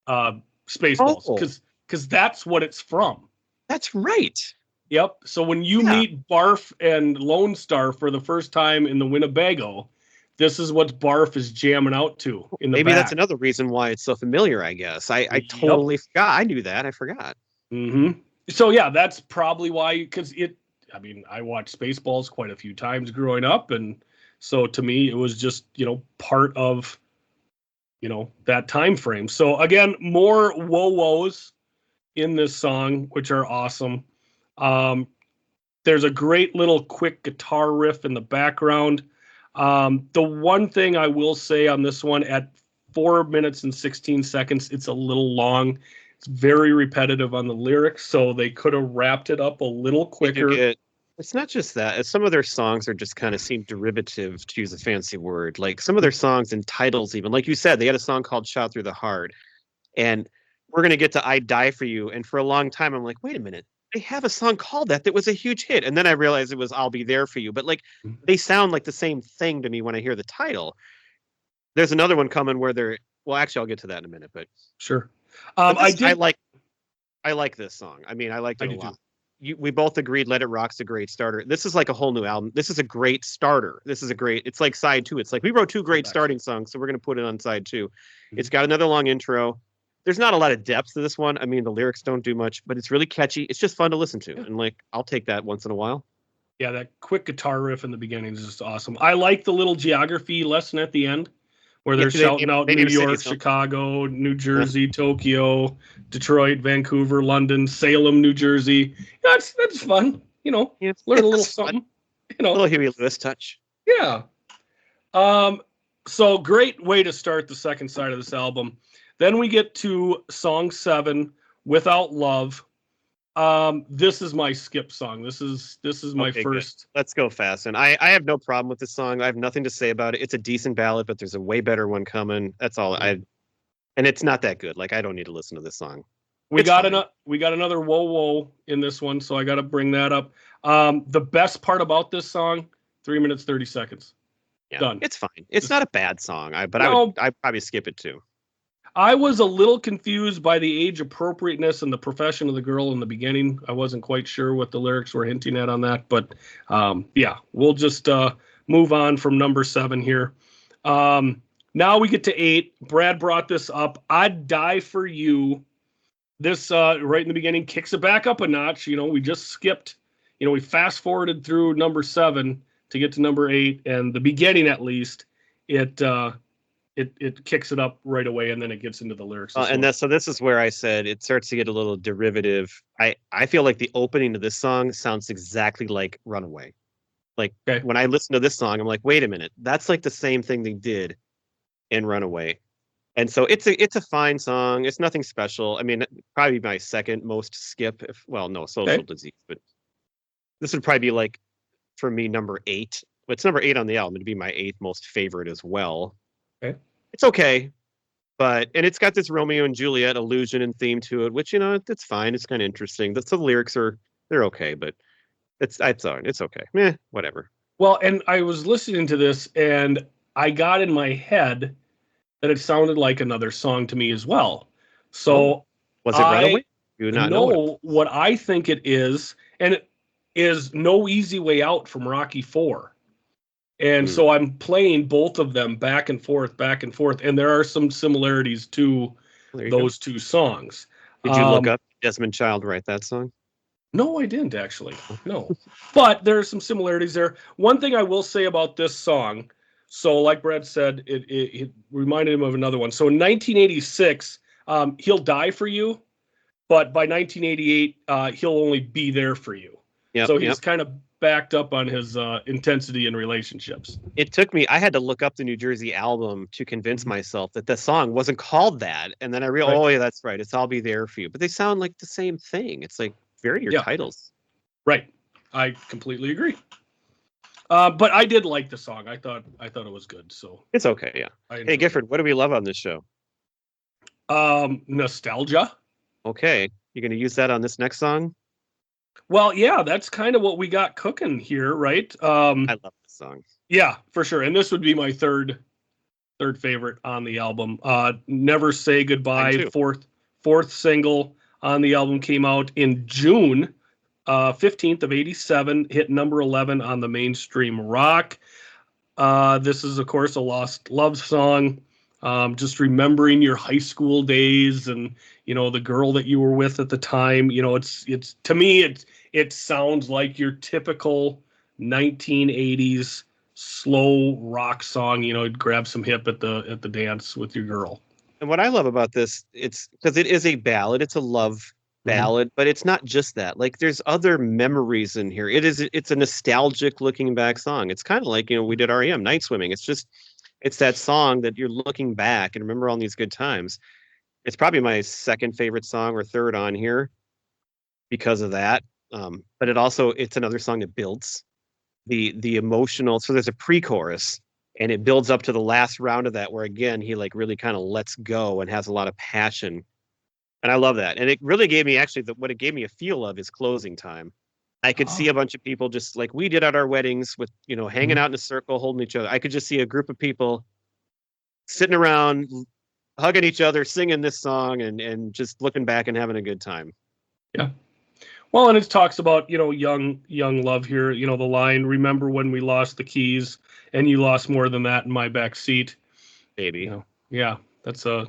Spaceballs, because that's what it's from. That's right. Yep. So when you meet Barf and Lone Star for the first time in the Winnebago, this is what Barf is jamming out to in the back. That's another reason why it's so familiar, I guess. I totally forgot. I knew that. I forgot. Mm-hmm. So, yeah, that's probably why, because I watched Spaceballs quite a few times growing up, and so to me, it was just, part of, that time frame. So, again, more whoa-whoas in this song, which are awesome. There's a great little quick guitar riff in the background. The one thing I will say on this one, at 4 minutes and 16 seconds, it's a little long. It's very repetitive on the lyrics, so they could have wrapped it up a little quicker. It's not just that. Some of their songs are just kind of seem derivative, to use a fancy word. Like some of their songs and titles, even like you said, they had a song called "Shot Through the Heart," and we're gonna get to "I Die for You." And for a long time, I'm like, wait a minute, they have a song called that was a huge hit. And then I realized it was "I'll Be There for You." But like, they sound like the same thing to me when I hear the title. There's another one coming where they're. Well, actually, I'll get to that in a minute. But sure, I like this song. I mean, I liked it a lot. We both agreed "Let It Rock's" a great starter. This is like a whole new album. This is a great starter. It's like side two. It's like we wrote two great starting songs, so we're going to put it on side two. Mm-hmm. It's got another long intro. There's not a lot of depth to this one. I mean, the lyrics don't do much, but it's really catchy. It's just fun to listen to. And like, I'll take that once in a while. Yeah, that quick guitar riff in the beginning is just awesome. I like the little geography lesson at the end, where they're shouting out New York, Chicago, New Jersey, Tokyo, Detroit, Vancouver, London, Salem, New Jersey. Yeah, that's fun. Learn a little something. A little Huey Lewis touch. Yeah. So great way to start the second side of this album. Then we get to song 7, "Without Love." This is my skip song. This is my first. Good. Let's go fast. And I have no problem with this song. I have nothing to say about it. It's a decent ballad, but there's a way better one coming. That's all. And it's not that good. Like, I don't need to listen to this song. We got another whoa whoa in this one, so I got to bring that up. The best part about this song, 3 minutes 30 seconds. Yeah, done. It's fine. It's not a bad song. I'd probably skip it too. I was a little confused by the age appropriateness and the profession of the girl in the beginning. I wasn't quite sure what the lyrics were hinting at on that, but we'll just move on from number 7 here. Now we get to 8. Brad brought this up. "I'd Die for You." This right in the beginning kicks it back up a notch. We just skipped. We fast forwarded through number 7 to get to number 8, and the beginning, at least, it kicks it up right away, and then it gets into the lyrics. So this is where I said it starts to get a little derivative. I feel like the opening to this song sounds exactly like "Runaway." Like when I listen to this song, I'm like, wait a minute, that's like the same thing they did in "Runaway." And so it's a fine song. It's nothing special. I mean, probably my second most skip. If well, no, social Okay. disease, but this would probably be like for me number 8. It's number 8 on the album. It'd be my 8th most favorite as well. Okay. It's okay, but and it's got this Romeo and Juliet illusion and theme to it, which it's fine. It's kind of interesting. The lyrics they're okay, but it's okay. Meh, whatever. Well, and I was listening to this and I got in my head that it sounded like another song to me as well. Oh, So was it I Runaway? You do not know what? know what I think it is, and it is No Easy Way Out from Rocky 4. And Hmm, so I'm playing both of them back and forth, and there are some similarities to there you go. those two songs. Did you look Um, up Desmond Child write that song? no, I didn't actually. No. But there are some similarities there. One thing I will say about this song, so like Brad said, it reminded him of another one. So in 1986, He'll Die for You, but by 1988, He'll Only Be There for You. Yep, So yep. he's kind of backed up on his intensity in relationships. It took me. I had to look up the New Jersey album to convince Mhm. myself that the song wasn't called that, and then I realized, Right. oh yeah, that's right. It's "I'll Be There for You," but they sound like the same thing. It's like vary your Yeah, titles. right. I completely agree. But I did like the song. I thought it was good. So It's okay, yeah. I Hey enjoyed Gifford, what do we love on this show? it. Nostalgia. Okay, you gonna use that on this next song? Well, yeah, that's kind of what we got cooking here, right? I love this song. Yeah, for sure. And this would be my third favorite on the album. Never Say Mine Goodbye, too. fourth single on the album, came out in June 15th of 87, hit number 11 on the mainstream rock. This is, of course, a lost love song. Just remembering your high school days and the girl that you were with at the time. It's to me it sounds like your typical 1980s slow rock song. Grab some hip at the dance with your girl. And what I love about this, it's because it is a ballad. It's a love Mm-hmm. ballad, but it's not just that. Like there's other memories in here. It's a nostalgic looking back song. It's kind of like, we did REM Night Swimming. It's that song that you're looking back and remember all these good times. It's probably my second favorite song or third on here because of that. But it's another song that builds the emotional. So there's a pre-chorus and it builds up to the last round of that where again he like really kind of lets go and has a lot of passion. And I love that. And it really gave me actually what it gave me a feel of is closing time. I could see Oh, a bunch of people just like we did at our weddings with, hanging mhm. out in a circle, holding each other. I could just see a group of people sitting around, hugging each other, singing this song and just looking back and having a good time. Yeah. Well, and it talks about young love here. The line, "Remember when we lost the keys, and you lost more than that in my back seat." Baby. Yeah, that's a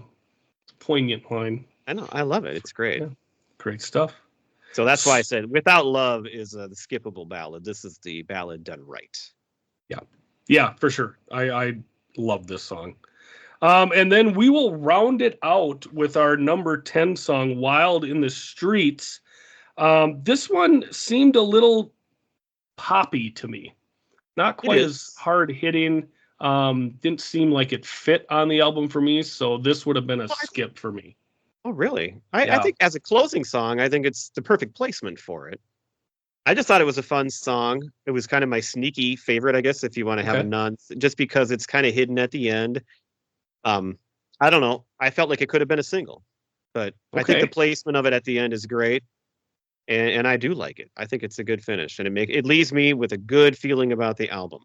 poignant line. I know. I love it. It's great. Yeah, great stuff. So that's why I said Without Love is the skippable ballad. This is the ballad done right. Yeah, yeah, for sure. I love this song. And then we will round it out with our number 10 song, "Wild in the Streets." This one seemed a little poppy to me, not It quite as is. hard hitting. Didn't seem like it fit on the album for me, so this would have been a Oh, skip for me. oh, really? I Yeah. think as a closing song, I think it's the perfect placement for it. I just thought it was a fun song. It was kind of my sneaky favorite, I guess, if you want to have a Okay. non, just because it's kind of hidden at the end. Um, I don't know. I felt like it could have been a single, but I think the Okay. placement of it at the end is great, and I do like it. I think it's a good finish, and it leaves me with a good feeling about the album.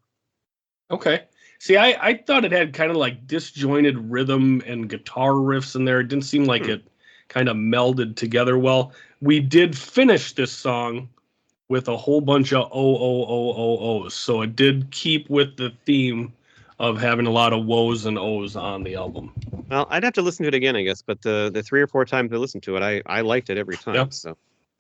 Okay. See, I thought it had kind of like disjointed rhythm and guitar riffs in there. It didn't seem like Hmm. it kind of melded together well. We did finish this song with a whole bunch of O's. So it did keep with the theme of having a lot of woes and O's on the album. Well, I'd have to listen to it again, I guess, but the 3 or 4 times I listened to it, I liked it every Yeah. time. So.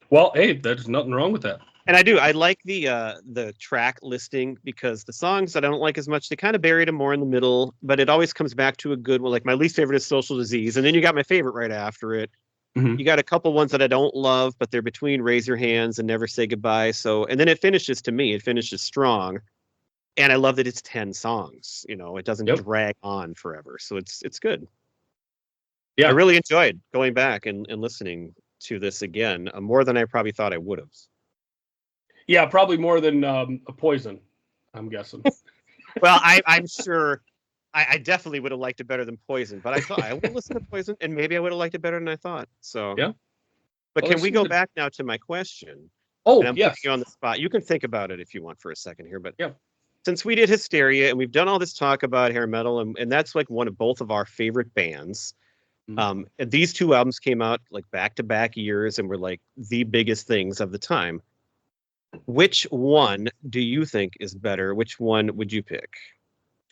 Well, hey, there's nothing wrong with that. And I do. I like the track listing because the songs that I don't like as much, they kind of buried them more in the middle, but it always comes back to a good one. Like my least favorite is Social Disease, and then you got my favorite right after it. Mm-hmm. You got a couple ones that I don't love, but they're between Raise Your Hands and Never Say Goodbye. So, and then it finishes to me, it finishes strong. And I love that it's 10 songs. It doesn't Yep. drag on forever. So it's good. I Yeah. really enjoyed going back and listening to this again, more than I probably thought I would have. Yeah, probably more than a Poison, I'm guessing. Well, I'm sure I definitely would have liked it better than Poison, but I thought I will listen to Poison, and maybe I would have liked it better than I thought. So, Yeah. but Well, can there's we some go good. back now to my question? And Oh, I'm putting yes. you on the spot. You can think about it if you want for a second here, but Yeah. since we did Hysteria and we've done all this talk about hair metal, and that's like one of both of our favorite bands. Mhm. And these two albums came out like back to back years and were like the biggest things of the time. Which one do you think is better? Which one would you pick?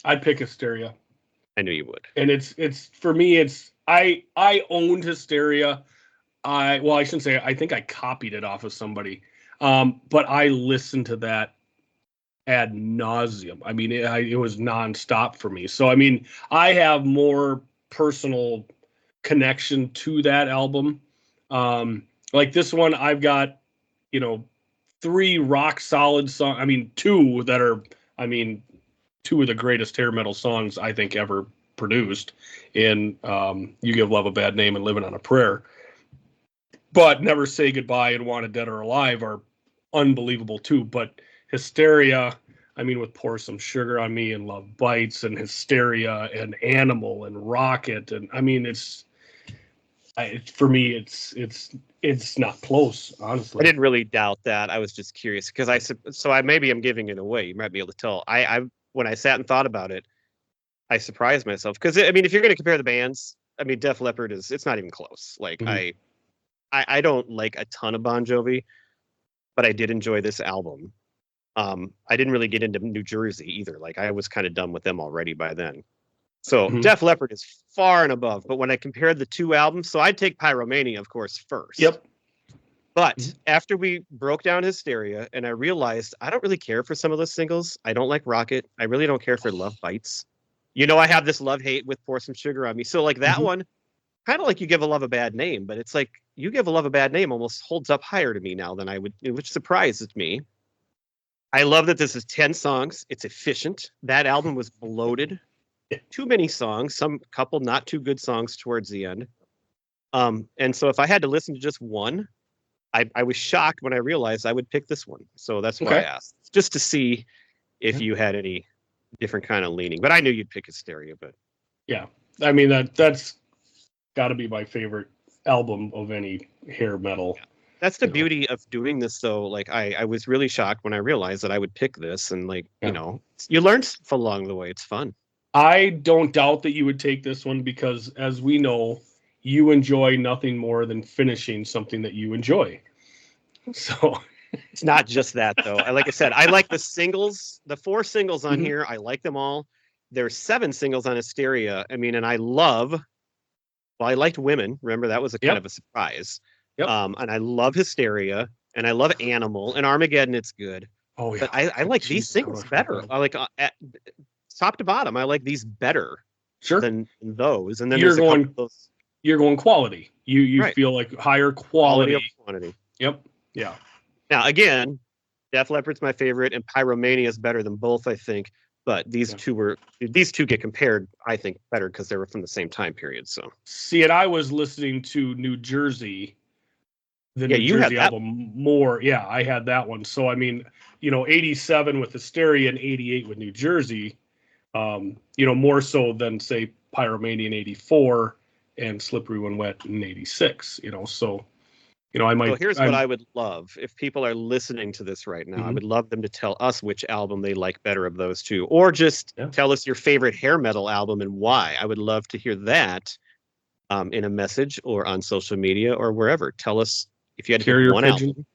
I'd pick Hysteria. I knew you would. And it's for me, I owned Hysteria. I shouldn't say, I think I copied it off of somebody. But I listened to that ad nauseum. I mean, it was nonstop for me. So I mean, I have more personal connection to that album. Like this one, I've got, you know, three rock solid songs. I mean, two that are, I mean, two of the greatest hair metal songs I think ever produced in You Give Love a Bad Name and Living on a Prayer. But Never Say Goodbye and Wanted Dead or Alive are unbelievable too. But Hysteria, I mean, with Pour Some Sugar on Me and Love Bites and Hysteria and Animal and Rocket. And I mean, for me, it's not close, I honestly. didn't really doubt that. I was just curious because I maybe I'm giving it away. You might be able to tell. I when I sat and thought about it, I surprised myself because I mean, if you're going to compare the bands, I mean, Def Leppard it's not even close. Like Mhm. I don't like a ton of Bon Jovi, but I did enjoy this album. I didn't really get into New Jersey either. Like I was kind of done with them already by then. So Mhm. Def Leppard is far and above. But when I compared the two albums, so I'd take Pyromania, of course, first. Yep. But Mhm. after we broke down Hysteria and I realized I don't really care for some of those singles. I don't like Rocket. I really don't care for Love Bites. You know, I have this love hate with Pour Some Sugar on Me. So like that Mhm. one, kind of like You Give a Love a Bad Name, but it's like You Give a Love a Bad Name almost holds up higher to me now than I would, which surprises me. I love that this is 10 songs. It's efficient. That album was bloated. Too many songs, some couple not too good songs towards the end. And so if I had to listen to just one, I was shocked when I realized I would pick this one. So that's why I Okay. asked, just to see if Yeah. you had any different kind of leaning. But I knew you'd pick Hysteria. But Yeah. I mean, that's got to be my favorite album of any hair metal. that's the You know. beauty of doing this, though. Like I was really shocked when I realized that I would pick this, and like Yeah. you learn stuff along the way. It's fun. I don't doubt that you would take this one because, as we know, you enjoy nothing more than finishing something that you enjoy. So, It's not just that though. Like I said, I like the singles, the 4 singles on Mhm. here. I like them all. There's 7 singles on Hysteria. I mean, and I love. Well, I liked Women. Remember that was a kind Yep. of a surprise. Yep. And I love Hysteria, and I love Animal and Armageddon. It's good, Oh but yeah. I like these Jesus, how do I singles forget better. that? I like at top to bottom. I like these better Sure. than those. And then You're there's a couple going. of those You're going quality. You right feel like higher quality of quality. quantity. Yep. Yeah. Now again, Def Leppard's my favorite, and Pyromania is better than both, I think. But Yeah. these two get compared, I think, better because they were from the same time period. So See, and I was listening to New Jersey, the yeah, New you had Jersey that. album more. Yeah, I had that one. So I mean, 87 with Hysteria and 88 with New Jersey, more so than say Pyromania in 84 and Slippery When Wet in 86, so I So might here's what I'm I would love if people are listening to this right now. I Mhm. would love them to tell us which album they like better of those two, or just Yeah. tell us your favorite hair metal album and why. I would love to hear that in a message or on social media or wherever. Tell us if you had to pick Carrier one Pigeon. album,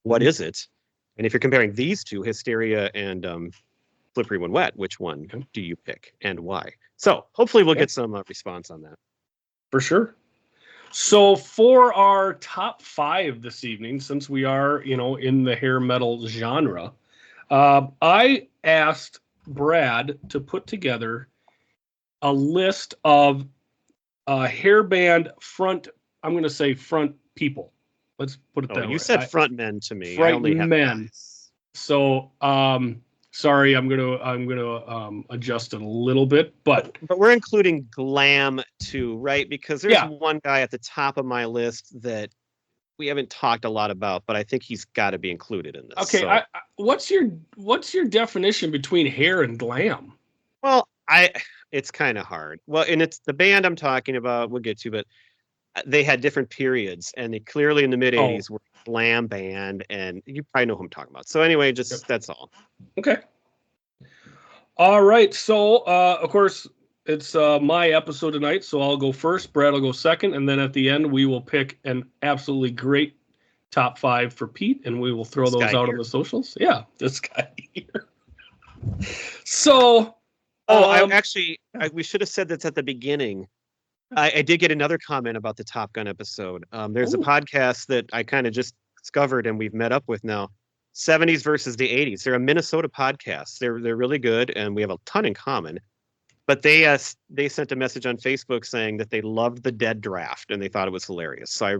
what is it? And if you're comparing these two, Hysteria and Slippery When Wet, which one Okay. do you pick and why? So hopefully we'll Yeah. get some response on that. For sure. So for our top 5 this evening, since we are, in the hair metal genre, I asked Brad to put together a list of hair band front. I'm going to say front people. Let's put it Oh, that you way. said front men to me. I Front only have men. guys. So Sorry, I'm gonna adjust it a little bit, but we're including glam too, right? Because there's yeah. one guy at the top of my list that we haven't talked a lot about, but I think he's got to be included in this. Okay, So, what's your definition between hair and glam? well, it's kind of hard. Well, and it's the band I'm talking about. We'll get to, but they had different periods, and they clearly in the mid Oh, '80s were a glam band, and you probably know who I'm talking about. So anyway, yep. that's all. Okay. All right. So, of course, it's my episode tonight, so I'll go first. Brad will go second, and then at the end we will pick an absolutely great top 5 for Pete, and we will throw This those guy out here. on the socials. Yeah, this guy here. So, We should have said this at the beginning. I did get another comment about the Top Gun episode. There's a podcast that I kind of just discovered and we've met up with now. 70s versus the 80s. They're a Minnesota podcast. They're really good and we have a ton in common. But they sent a message on Facebook saying that they loved the Dead Draft and they thought it was hilarious. So I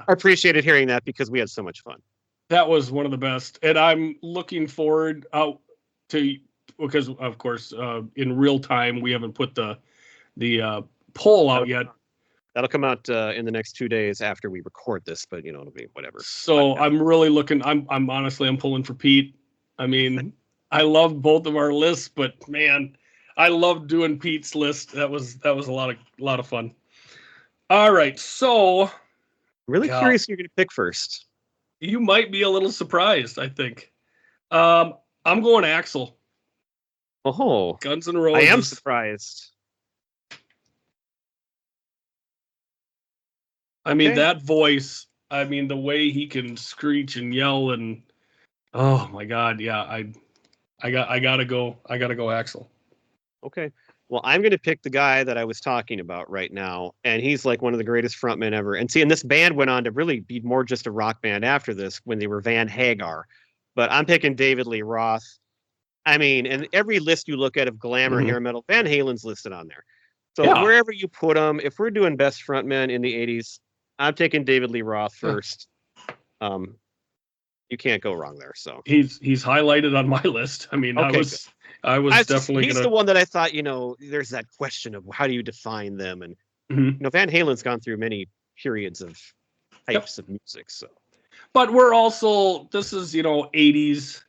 appreciated hearing that because we had so much fun. That was one of the best, and I'm looking forward to, because of course in real time we haven't put the poll out yet. That'll come out in the next 2 days after we record this, but it'll be whatever. So I'm really looking. I'm honestly pulling for Pete. I mean, I love both of our lists, but man, I love doing Pete's list. That was a lot of fun. All right, so really curious who you're going to pick first. You might be a little surprised, I think. I'm going Axl. Oh, Guns N' Roses. I am surprised. I mean, that voice, I mean, the way he can screech and yell and, oh my God. Yeah. I gotta go Axl. Okay. Well, I'm going to pick the guy that I was talking about right now. And he's like one of the greatest frontmen ever. And see, and this band went on to really be more just a rock band after this when they were Van Hagar. But I'm picking David Lee Roth. I mean, and every list you look at of glamour hair metal, Van Halen's listed on there. So wherever you put them, if we're doing best frontmen in the 80s, I'm taking David Lee Roth first. You can't go wrong there. So he's highlighted on my list. I mean, okay, I was definitely he's the one that I thought, there's that question of how do you define them? And Van Halen's gone through many periods of types of music. So, but we're also, this is 80s.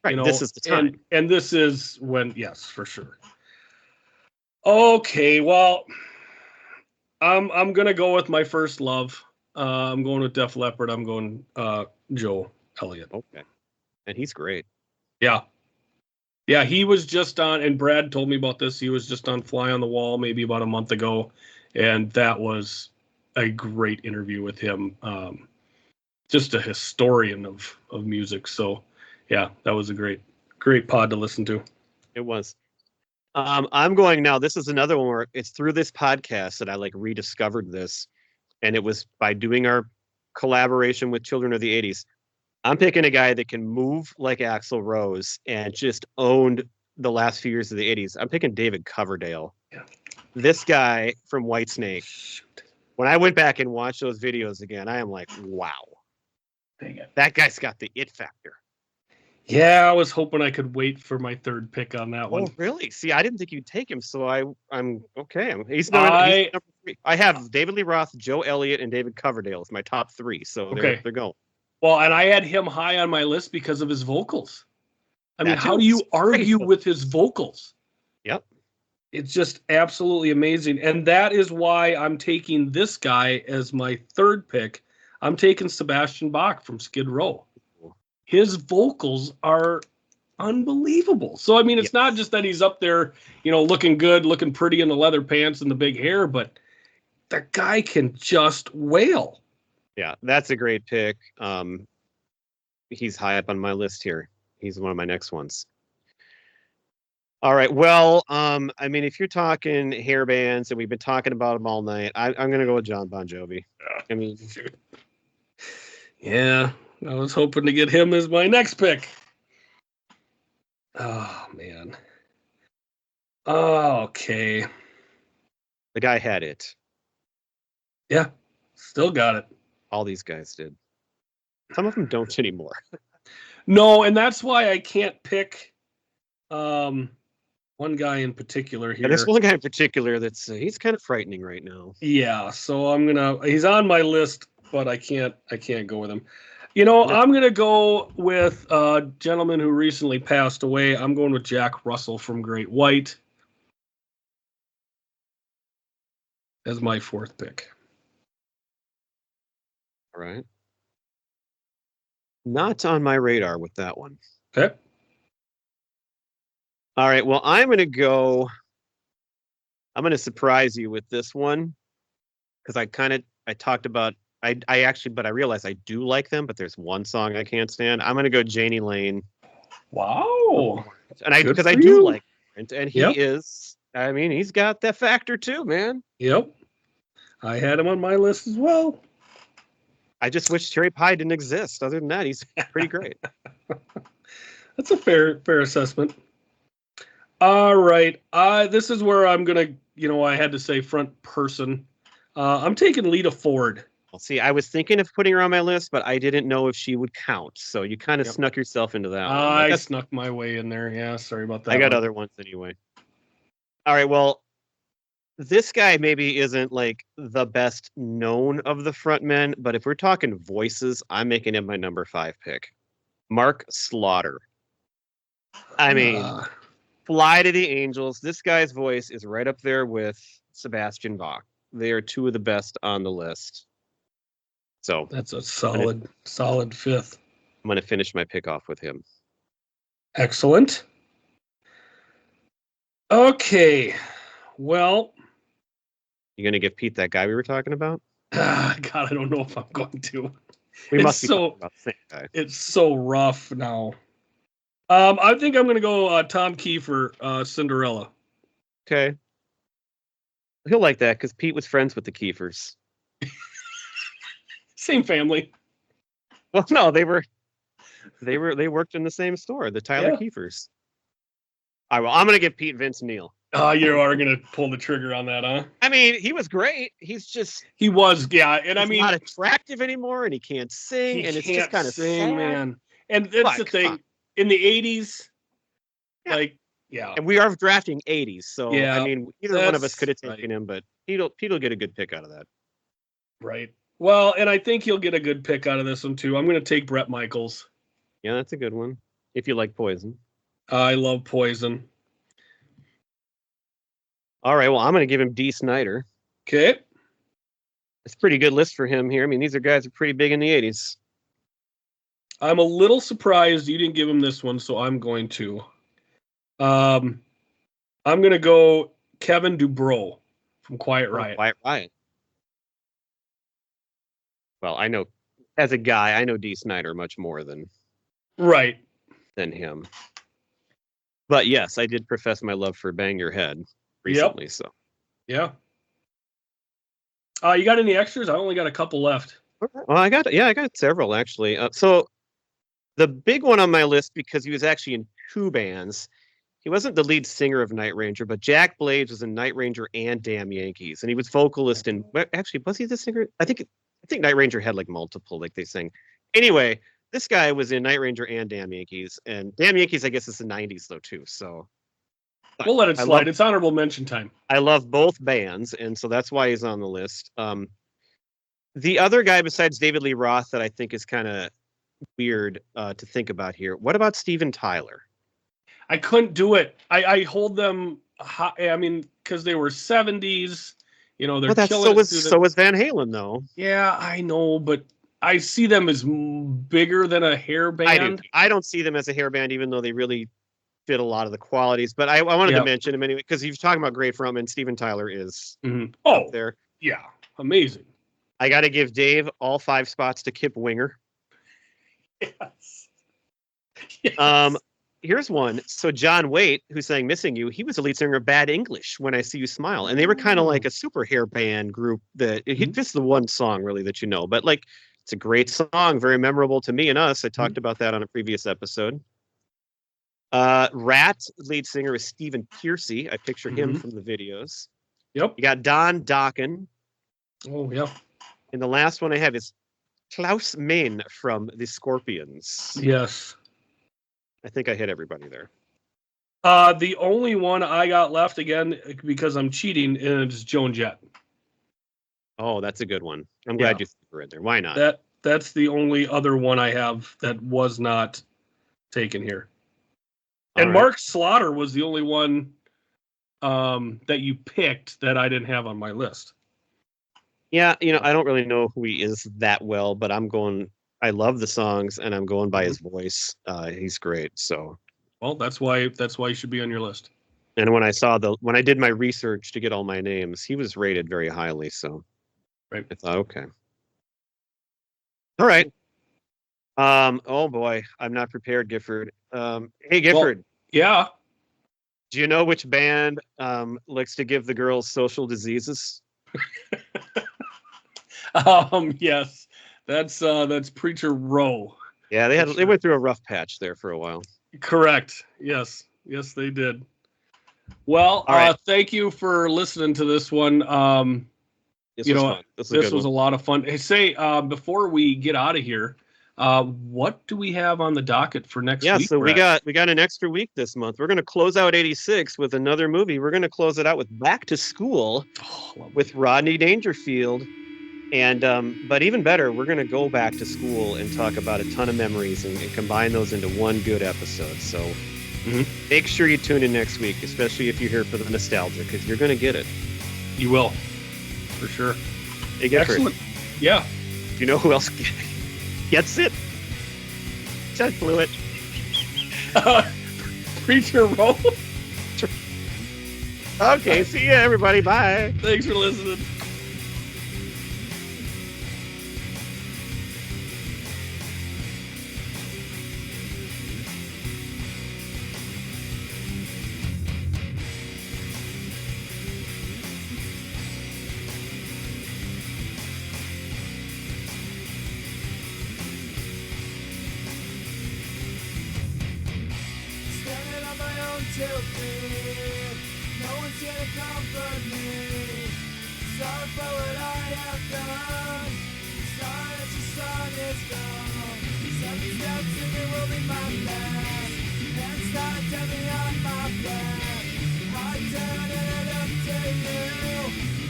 Right, this is the time. And this is when, yes, for sure. Okay, well, I'm gonna go with my first love. I'm going with Def Leppard. I'm going Joe Elliott. Okay, and he's great. Yeah, he was just on, and Brad told me about this. He was just on Fly on the Wall maybe about a month ago, and that was a great interview with him. Just a historian of music. So, yeah, that was a great pod to listen to. It was. I'm going now. This is another one where it's through this podcast that I rediscovered this, and it was by doing our collaboration with Children of the 80s. I'm picking a guy that can move like Axl Rose and just owned the last few years of the 80s. I'm picking David Coverdale. Yeah. This guy from Whitesnake. When I went back and watched those videos again, I am like, wow. Dang it. That guy's got the it factor. Yeah, I was hoping I could wait for my third pick on that one. Oh, really? See, I didn't think you'd take him, so I'm okay. He's number 3. I have David Lee Roth, Joe Elliott, and David Coverdale as my top 3. So they're going. Well, and I had him high on my list because of his vocals. I mean, how do you argue with his vocals? Yep. It's just absolutely amazing. And that is why I'm taking this guy as my third pick. I'm taking Sebastian Bach from Skid Row. His vocals are unbelievable. So, I mean, it's not just that he's up there, looking good, looking pretty in the leather pants and the big hair, but the guy can just wail. Yeah, that's a great pick. He's high up on my list here. He's one of my next ones. All right. Well, I mean, if you're talking hair bands and we've been talking about them all night, I'm going to go with John Bon Jovi. I mean, yeah, I was hoping to get him as my next pick. Oh, man. Oh, okay. The guy had it. Yeah, still got it. All these guys did. Some of them don't anymore. No, and that's why I can't pick one guy in particular And here. there's one guy in particular that's he's kind of frightening right now. Yeah, so he's on my list, but I can't go with him. You know, No. I'm gonna go with a gentleman who recently passed away. I'm going with Jack Russell from Great White as my fourth pick. All right. Not on my radar with that one. Okay. All right. Well, I'm going to surprise you with this one because I talked about, but I realized I do like them, but there's one song I can't stand. I'm going to go Janie Lane. Wow. Because I do like him, and he Yep. is, I mean, he's got that factor too, man. Yep. I had him on my list as well. I just wish Cherry Pie didn't exist. Other than that, he's pretty great. That's a fair assessment. All right. This is where I'm gonna, I had to say front person. I'm taking Lita Ford. Well, see, I was thinking of putting her on my list, but I didn't know if she would count. So you kind of snuck yourself into that one. I snuck my way in there. Yeah, sorry about that. I got other ones anyway. All right. Well, this guy maybe isn't like the best known of the frontmen, but if we're talking voices, I'm making him my number 5 pick. Mark Slaughter. I mean, Fly to the Angels. This guy's voice is right up there with Sebastian Bach. They are two of the best on the list. So that's a solid fifth. I'm going to finish my pick off with him. Excellent. Okay. Well, you going to give Pete that guy we were talking about? God, I don't know if I'm going to. We must be talking about the same guy. It's so rough now. I think I'm going to go Tom Kiefer, Cinderella. Okay. He'll like that because Pete was friends with the Kiefers. Same family. Well, no, they worked in the same store, the Tyler Kiefers. All right, well, I'm going to give Pete Vince Neil. You are going to pull the trigger on that, huh? I mean, he was great. He was, yeah. And he's not attractive anymore, and he can't sing, and it's just kind of sad. Man. And that's the thing. In the 80s, and we are drafting 80s, so I mean, either one of us could have taken him, but Pete'll get a good pick out of that. Right. Well, and I think he'll get a good pick out of this one too. I'm going to take Bret Michaels. Yeah, that's a good one. If you like Poison. I love Poison. All right, well, I'm going to give him Dee Snider. Okay. It's a pretty good list for him here. I mean, these are guys who are pretty big in the 80s. I'm a little surprised you didn't give him this one, so I'm going to. I'm going to go Kevin Dubrow from Quiet Riot. Quiet Riot. Well, I know, as a guy, I know Dee Snider much more than him. But yes, I did profess my love for Bang Your Head recently. So yeah. You got any extras? I only got a couple left. Well, I got several actually. So the big one on my list, because he was actually in 2 bands. He wasn't the lead singer of Night Ranger, but Jack Blades was in Night Ranger and Damn Yankees, and he was vocalist in. Actually, was he the singer? I think Night Ranger had like multiple, like they sing. Anyway, this guy was in Night Ranger and Damn Yankees, and Damn Yankees, I guess, is the 90s though too. So we'll let it slide. It's honorable mention time. I love both bands, and so that's why he's on the list. The other guy besides David Lee Roth that I think is kind of weird to think about here. What about Steven Tyler? I couldn't do it. I hold them high. I mean, because they were 70s. You know, they're killing. So was Van Halen though. Yeah, I know, but I see them as bigger than a hair band. I don't see them as a hair band, even though they really fit a lot of the qualities. But I wanted to mention him anyway because you're talking about great frontmen. Steven Tyler is up there. Yeah, amazing. I got to give Dave all 5 spots to Kip Winger. Yes. Here's one. So John Waite, who sang Missing You, he was the lead singer of Bad English, When I See You Smile. And they were kind of like a super hair band group that just the one song really that you know. But like, it's a great song, very memorable to me and us. I talked about that on a previous episode. Rat lead singer is Stephen Pearcy. I picture him from the videos. Yep. You got Don Dokken. Oh, yeah. And the last one I have is Klaus Meine from the Scorpions. Yes. I think I hit everybody there. The only one I got left again because I'm cheating is Joan Jett. Oh, that's a good one. I'm glad you threw it there. Why not? That's the only other one I have that was not taken here. And All right. Mark Slaughter was the only one that you picked that I didn't have on my list. Yeah, I don't really know who he is that well, but I love the songs, and I'm going by his voice. He's great. So, well, that's why he should be on your list. And when I did my research to get all my names, he was rated very highly. So, right. I thought, okay, all right. Oh boy, I'm not prepared, Gifford. Hey, Gifford. Well, yeah. Do you know which band likes to give the girls social diseases? Yes, that's Preacher Row. Yeah, they went through a rough patch there for a while. Correct. Yes, they did. Well, right. Thank you for listening to this one. This was fun. This was a lot of fun. Hey, say before we get out of here, what do we have on the docket for next week? Yeah, so we got an extra week this month. We're going to close out 86 with another movie. We're going to close it out with Back to School with Rodney Dangerfield. And but even better, we're going to go back to school and talk about a ton of memories and combine those into one good episode. So make sure you tune in next week, especially if you're here for the nostalgia, because you're going to get it. You will, for sure. Hey, excellent. Yeah. Do you know who else gets it? Just blew it. Preacher Roll. Okay, see ya, everybody. Bye. Thanks for listening.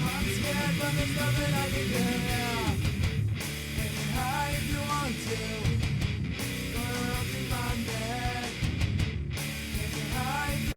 I'm scared, but there's nothing I can do.